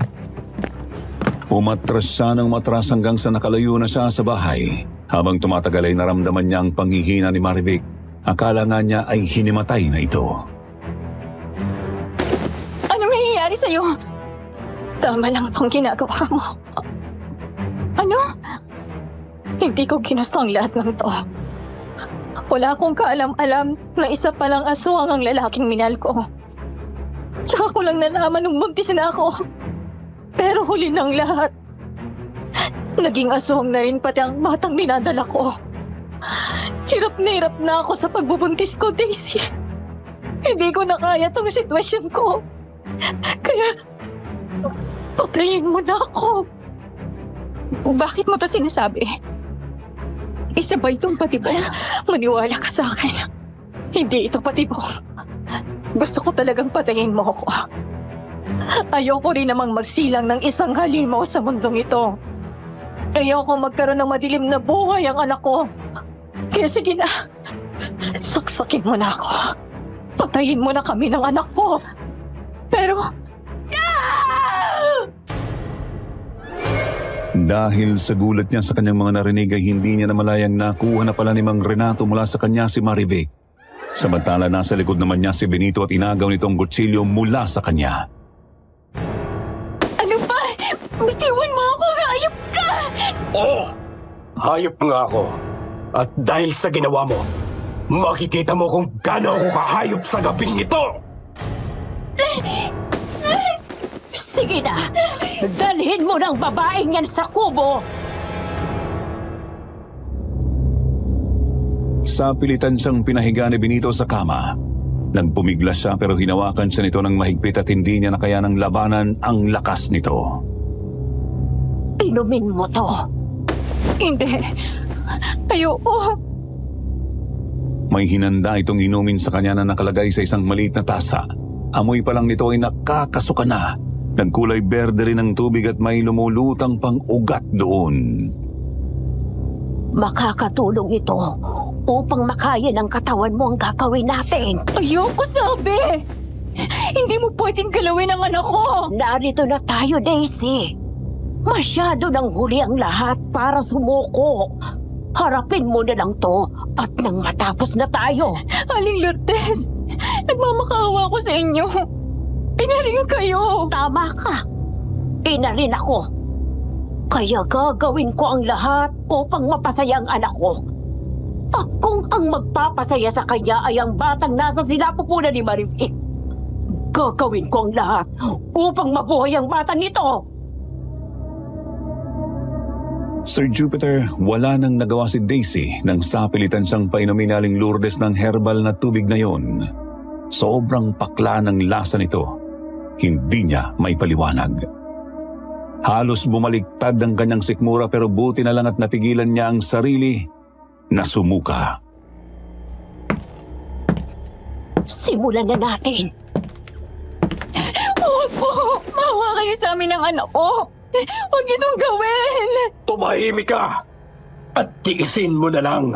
[SPEAKER 2] Umatras siya ng matras hanggang sa nakalayo na siya sa bahay. Habang tumatagal ay naramdaman niya ang panghihina ni Marivic. Akala nga niya ay hinimatay na ito.
[SPEAKER 4] Anong nangyayari sa'yo? Tama lang tong ginagawa mo. Ano? Hindi ko ginusto ang lahat ng to. Wala akong kaalam-alam na isa palang aswang ang lalaking minahal ko. Tsaka ko lang nalaman nung buntis na ako. Pero huli ng lahat, naging aswang na rin pati ang batang dinadala ko. Hirap na ako sa pagbubuntis ko, Daisy. Hindi ko na kaya tong sitwasyon ko. Kaya, patayin mo na ako. Bakit mo to sinasabi? Isa ba itong patibong? Maniwala ka sa akin. Hindi ito patibong. Gusto ko talagang patayin mo ako. Ayoko rin namang magsilang ng isang halimaw sa mundong ito. Ayoko magkaroon ng madilim na buhay ang anak ko. Kaya sige na, saksakin mo na ako. Patayin mo na kami ng anak ko. Pero...
[SPEAKER 2] Dahil sa gulat niya sa kanyang mga narinig ay hindi niya namalayang nakuha na pala ni Mang Renato mula sa kanya si Marivic. Samantala nasa likod naman niya si Benito at inagaw nitong kutsilyo mula sa kanya.
[SPEAKER 4] Ano ba? Bitiwan mo ako, hayop ka!
[SPEAKER 5] Oo! Hayop nga ako. At dahil sa ginawa mo, makikita mo kung gaano ako kahayop sa gabing ito!
[SPEAKER 6] Sige na! Dalhin mo ng babaeng yan sa kubo!
[SPEAKER 2] Sa pilitan siyang pinahiga ni Benito sa kama. Nagpumiglas siya pero hinawakan siya nito ng mahigpit at hindi niya nakayanang labanan ang lakas nito.
[SPEAKER 6] Inumin mo to.
[SPEAKER 4] Hindi. Ayoko.
[SPEAKER 2] May hinanda itong inumin sa kanya na nakalagay sa isang maliit na tasa. Amoy pa lang nito ay nakakasuka na. Nagkulay berde rin ang tubig at may lumulutang pang ugat doon.
[SPEAKER 6] Makakatulong ito upang makaya ng katawan mo ang gagawin natin.
[SPEAKER 4] Ayoko, sabi! Hindi mo pwedeng galawin ang anak ko!
[SPEAKER 6] Narito na tayo, Daisy. Masyado nang huli ang lahat para sumuko. Harapin mo na lang to at nang matapos na tayo.
[SPEAKER 4] Aling Lourdes, nagmamakaawa ko sa inyo. Inaring kayo.
[SPEAKER 6] Tama ka. Ina rin ako. Kaya gagawin ko ang lahat upang mapasaya ang anak ko. At kung ang magpapasaya sa kanya ay ang batang nasa sinapupunan ni Marivic, gagawin ko ang lahat upang mabuhay ang batang ito.
[SPEAKER 2] Sir Jupiter, wala nang nagawa si Daisy nang sapilitan siyang painumin ni Aling Lourdes ng herbal na tubig na yon. Sobrang pakla ng lasa nito. Hindi niya may paliwanag. Halos bumaliktad ang kanyang sikmura pero buti na lang at napigilan niya ang sarili na sumuka.
[SPEAKER 6] Simulan na natin.
[SPEAKER 4] Huwag po. Mahawa kayo sa amin ng anak ko. Huwag niyo itong gawin.
[SPEAKER 5] Tumahimik ka at tiisin mo na lang.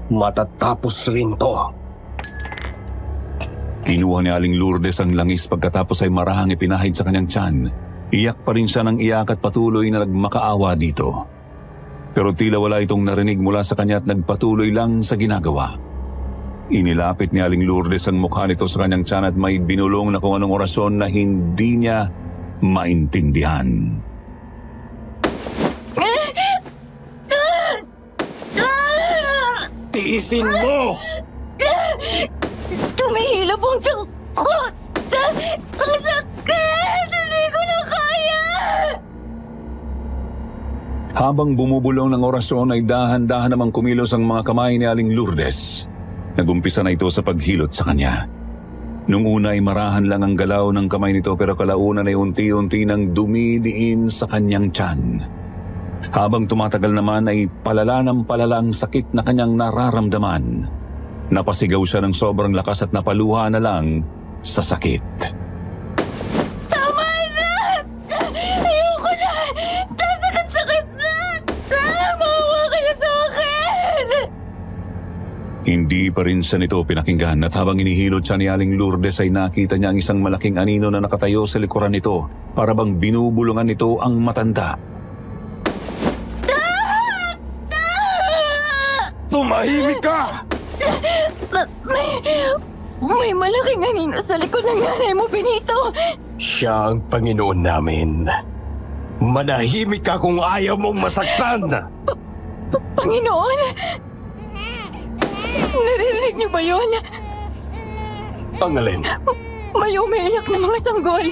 [SPEAKER 5] Matatapos rin to.
[SPEAKER 2] Kinuha ni Aling Lourdes ang langis pagkatapos ay marahang ipinahid sa kanyang tiyan. Iyak pa rin siya ng iyak at patuloy na nagmakaawa dito. Pero tila wala itong narinig mula sa kanya at nagpatuloy lang sa ginagawa. Inilapit ni Aling Lourdes ang mukha nito sa kanyang tiyan at may binulong na kung anong orasyon na hindi niya maintindihan.
[SPEAKER 5] Tiisin mo!
[SPEAKER 4] Tumihilap ang tiyan ko. Ang sakit. Hindi ko na kaya.
[SPEAKER 2] Habang bumubulong ng orasyon ay dahan-dahan namang kumilos ang mga kamay ni Aling Lourdes. Nagumpisa na ito sa paghilot sa kanya. Nung una ay marahan lang ang galaw ng kamay nito pero kalaunan ay unti-unti nang dumidiin sa kanyang tiyan. Habang tumatagal naman ay palala ng palala ang sakit na kanyang nararamdaman. Napasigaw siya ng sobrang lakas at napaluha na lang sa sakit.
[SPEAKER 4] Tama na! Ayoko na! Sakit-sakit na! Mahawa kayo sa akin!
[SPEAKER 2] Hindi pa rin siya nito pinakinggan at habang inihilot siya ni Aling Lourdes ay nakita niya ang isang malaking anino na nakatayo sa likuran nito para bang binubulungan nito ang matanda.
[SPEAKER 5] Tumahimik ka!
[SPEAKER 4] May malaking anino sa likod ng nanay mo, Benito.
[SPEAKER 5] Siya ang Panginoon namin. Manahimik ka kung ayaw mong masaktan!
[SPEAKER 4] Panginoon? Naririnig niyo ba yun?
[SPEAKER 5] Ang alin?
[SPEAKER 4] May umiiyak na mga sanggol.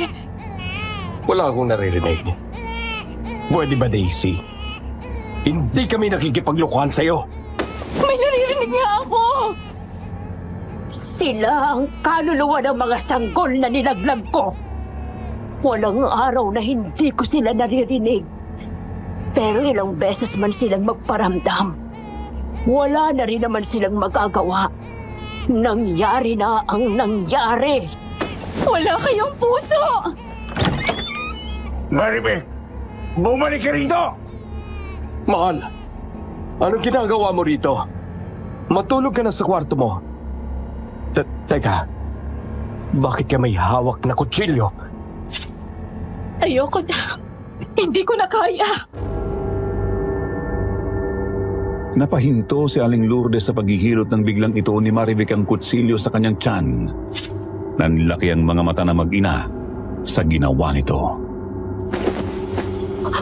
[SPEAKER 5] Wala akong naririnig. Pwede ba, Daisy? Hindi kami nakikipaglukuhan sa'yo.
[SPEAKER 4] May naririnig nga ako.
[SPEAKER 6] Sila ang kaluluwa ng mga sanggol na nilaglag ko. Walang araw na hindi ko sila naririnig. Pero ilang beses man silang magparamdam, wala na rin naman silang magagawa. Nangyari na ang nangyari.
[SPEAKER 4] Wala kayong puso.
[SPEAKER 3] Marivic, bumalik ka rito!
[SPEAKER 5] Mahal, anong ginagawa mo rito? Matulog ka na sa kwarto mo. Teka, bakit ka may hawak na kutsilyo?
[SPEAKER 4] Ayoko na. Hindi ko na kaya.
[SPEAKER 2] Napahinto si Aling Lourdes sa paghihilot ng biglang ito ni Marivic ang kutsilyo sa kanyang tiyan. Nanlaki ang mga mata na mag-ina sa ginawa nito.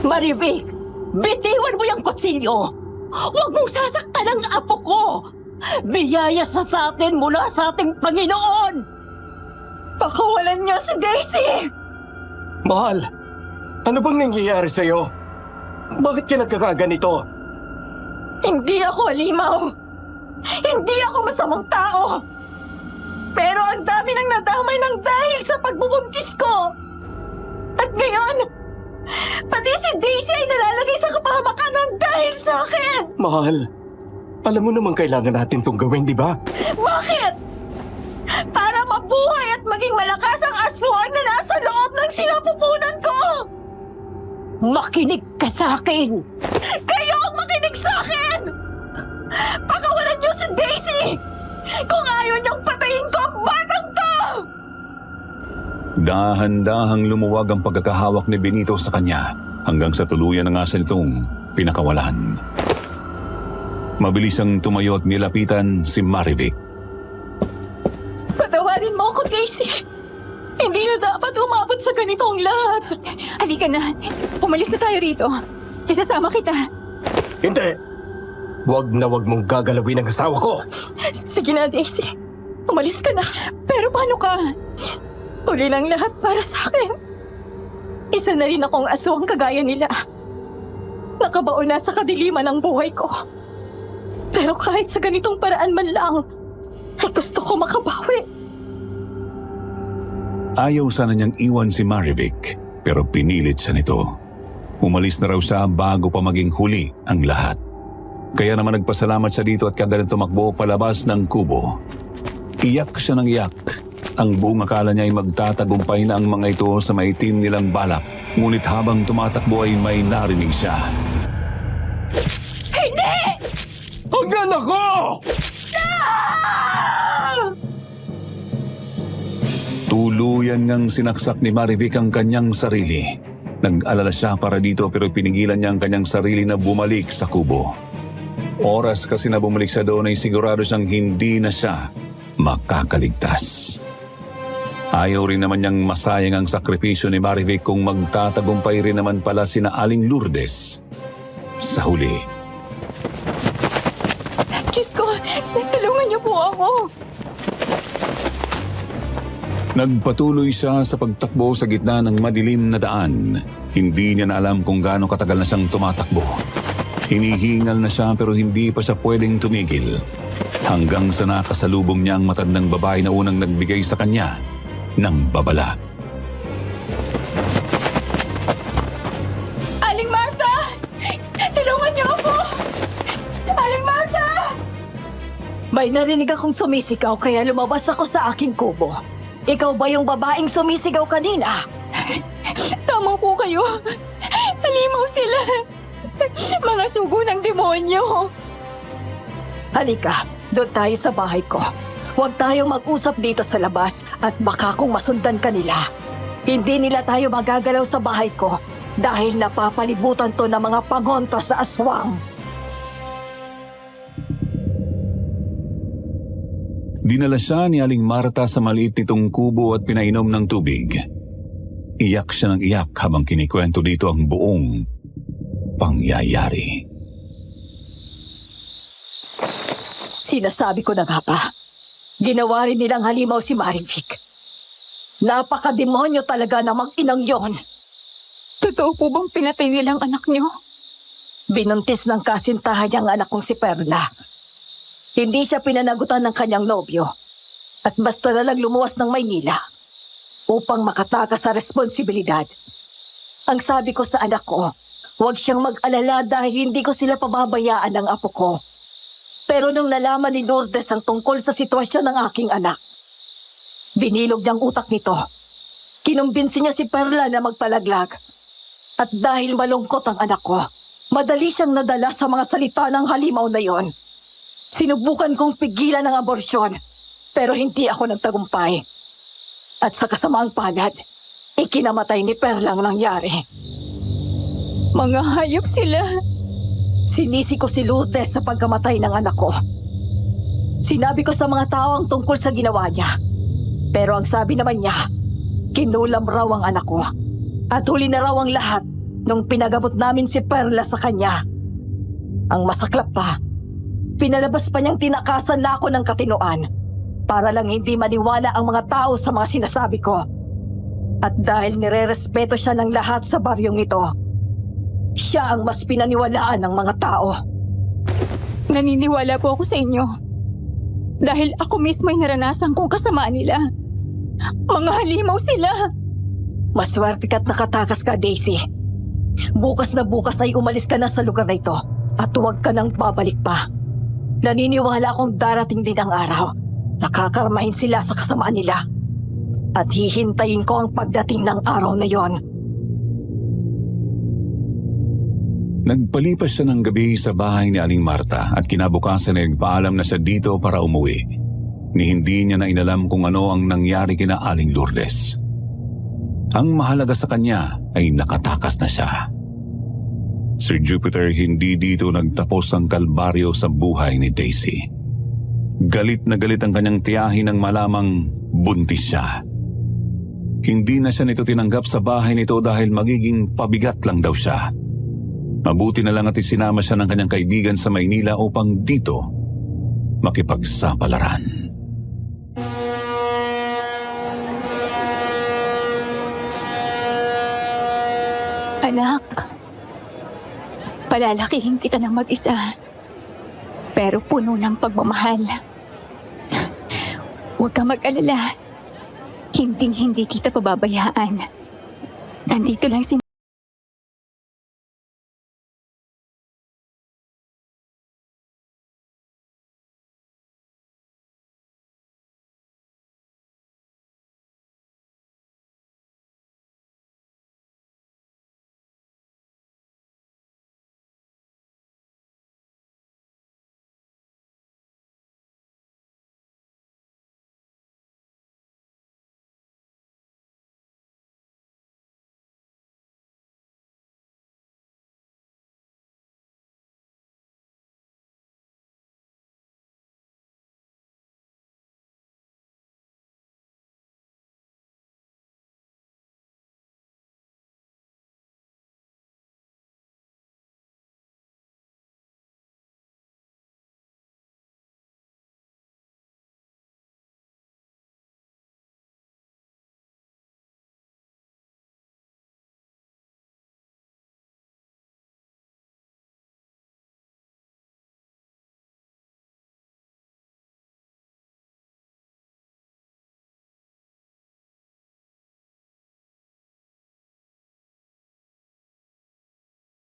[SPEAKER 6] Marivic, bitiwan mo yung kutsilyo. Huwag mong sasaktan ang apo ko. Biyaya siya sa atin mula sa ating Panginoon.
[SPEAKER 4] Pakawalan niyo si Daisy.
[SPEAKER 5] Mahal, ano bang nangyayari sa'yo? Bakit ka nagkakaganito?
[SPEAKER 4] Hindi ako alimaw. Hindi ako masamang tao. Pero ang dami nang nadamay ng dahil sa pagbubuntis ko. At ngayon, pati si Daisy ay nalalagay sa kapahamakan ng dahil sa akin.
[SPEAKER 5] Mahal, alam mo naman kailangan natin itong gawin, di ba?
[SPEAKER 4] Bakit? Para mabuhay at maging malakas ang aswang na nasa loob ng sinapupunan ko.
[SPEAKER 6] Makinig ka sa akin.
[SPEAKER 4] Kayo ang makinig sa akin! Pakawalan niyo si Daisy! Kung ayaw niyong patayin ko ang batang to!
[SPEAKER 2] Dahan-dahang lumuwag ang pagkakahawak ni Benito sa kanya. hanggang sa tuluyan na nga siya nitong pinakawalan. Mabilis ang tumayo at nilapitan si Marivic.
[SPEAKER 4] Patawarin mo ako, Daisy. Hindi na dapat umabot sa ganitong lahat. Halika na. Umalis na tayo rito. Isasama kita.
[SPEAKER 5] Hindi! Huwag mong gagalawin ang asawa ko!
[SPEAKER 4] Sige na, Daisy. Umalis ka na. Pero paano ka? Uli ng lahat para sa akin. Isa na rin akong aswang kagaya nila. Nakabaon na sa kadiliman ng buhay ko. Pero kahit sa ganitong paraan man lang, ay gusto ko makabawi.
[SPEAKER 2] Ayaw sana niyang iwan si Marivic, pero pinilit siya nito. Umalis na raw siya bago pa maging huli ang lahat. Kaya naman nagpasalamat siya dito at kagaling tumakbo palabas ng kubo. Iyak siya ng iyak. Ang buong akala niya ay magtatagumpay na ang mga ito sa maitim nilang balak. Ngunit habang tumatakbo ay may narinig siya.
[SPEAKER 4] Hindi!
[SPEAKER 5] Hanggang ako!
[SPEAKER 2] Tuluyan ngang sinaksak ni Marivic ang kanyang sarili. Nag-alala siya para dito pero pinigilan niya ang kanyang sarili na bumalik sa kubo. Oras kasi na bumalik siya doon ay sigurado siyang hindi na siya makakaligtas. Ayaw rin naman niyang masayang ang sakripisyo ni Marivic kung magtatagumpay rin naman pala sina Aling Lourdes sa huli.
[SPEAKER 4] Diyos ko, tulungan niyo po ako.
[SPEAKER 2] Nagpatuloy siya sa pagtakbo sa gitna ng madilim na daan. Hindi niya na alam kung gaano katagal na siyang tumatakbo. Hinihingal na siya pero hindi pa siya pwedeng tumigil. Hanggang sa nakasalubong niya ang matandang babae na unang nagbigay sa kanya ng babala.
[SPEAKER 4] Aling Martha! Tulungan niyo ako! Aling Martha!
[SPEAKER 7] May narinig akong sumisigaw kaya lumabas ako sa aking kubo. Ikaw ba yung babaeng sumisigaw kanina?
[SPEAKER 4] Tama po kayo. Halimaw sila. Mga sugo ng demonyo.
[SPEAKER 7] Halika, doon tayo sa bahay ko. Huwag tayong mag-usap dito sa labas at baka kung masundan ka nila. Hindi nila tayo magagalaw sa bahay ko dahil napapalibutan to ng mga pangontra sa aswang.
[SPEAKER 2] Dinala siya ni Aling Marta sa maliit nitong kubo at pinainom ng tubig. Iyak siya ng iyak habang kinikwento dito ang buong pangyayari.
[SPEAKER 7] Sinasabi ko na nga ba, ginawa rin nilang halimaw si Marivic. Napakademonyo talaga ng mag-inang yon.
[SPEAKER 4] Totoo po bang pinatay nilang anak niyo?
[SPEAKER 7] Binuntis ng kasintahan niyang anak kong si Perla. Hindi siya pinanagutan ng kanyang nobyo at basta na lang lumuwas ng Maynila upang makatakas sa responsibilidad. Ang sabi ko sa anak ko, huwag siyang mag-alala dahil hindi ko sila pababayaan ng apo ko. Pero nung nalaman ni Lourdes ang tungkol sa sitwasyon ng aking anak, binilog niyang utak nito. Kinumbinsi niya si Perla na magpalaglag. At dahil malungkot ang anak ko, madali siyang nadala sa mga salita ng halimaw na yon. Sinubukan kong pigilan ang aborsyon, pero hindi ako nagtagumpay. At sa kasamaang palad, ikinamatay ni Perla ang nangyari.
[SPEAKER 4] Mga hayop sila.
[SPEAKER 7] Sinisi ko si Lourdes sa pagkamatay ng anak ko. Sinabi ko sa mga tao ang tungkol sa ginawa niya. Pero ang sabi naman niya, kinulam raw ang anak ko. At huli na raw ang lahat nung pinagabot namin si Perla sa kanya. Ang masaklap pa, pinalabas pa niyang tinakasan na ako ng katinoan para lang hindi maniwala ang mga tao sa mga sinasabi ko. At dahil nire-respeto siya ng lahat sa baryong ito, siya ang mas pinaniwalaan ng mga tao.
[SPEAKER 4] Naniniwala po ako sa inyo. Dahil ako mismo ay naranasan kong kasamaan nila. Mga halimaw sila.
[SPEAKER 7] Maswerte ka't nakatakas ka, Daisy. Bukas na bukas ay umalis ka na sa lugar na ito at huwag ka nang babalik pa. Naniniwala akong darating din ang araw. Nakakarmahin sila sa kasamaan nila. At hihintayin ko ang pagdating ng araw na yon.
[SPEAKER 2] Nagpalipas siya ng gabi sa bahay ni Aling Marta at kinabukasan ay nagpaalam na siya dito para umuwi. Ni hindi niya na inalam kung ano ang nangyari kina Aling Lourdes. Ang mahalaga sa kanya ay nakatakas na siya. Sir Jupiter, hindi dito nagtapos ang kalbaryo sa buhay ni Daisy. Galit na galit ang kanyang tiyahin nang malamang buntis siya. Hindi na siya nito tinanggap sa bahay nito dahil magiging pabigat lang daw siya. Mabuti na lang at isinama siya ng kanyang kaibigan sa Maynila upang dito makipagsapalaran.
[SPEAKER 4] Anak, palalakihin kita ng mag-isa. Pero puno ng pagmamahal. Huwag kang mag-alala. Hinding-hindi kita pababayaan. Nandito lang si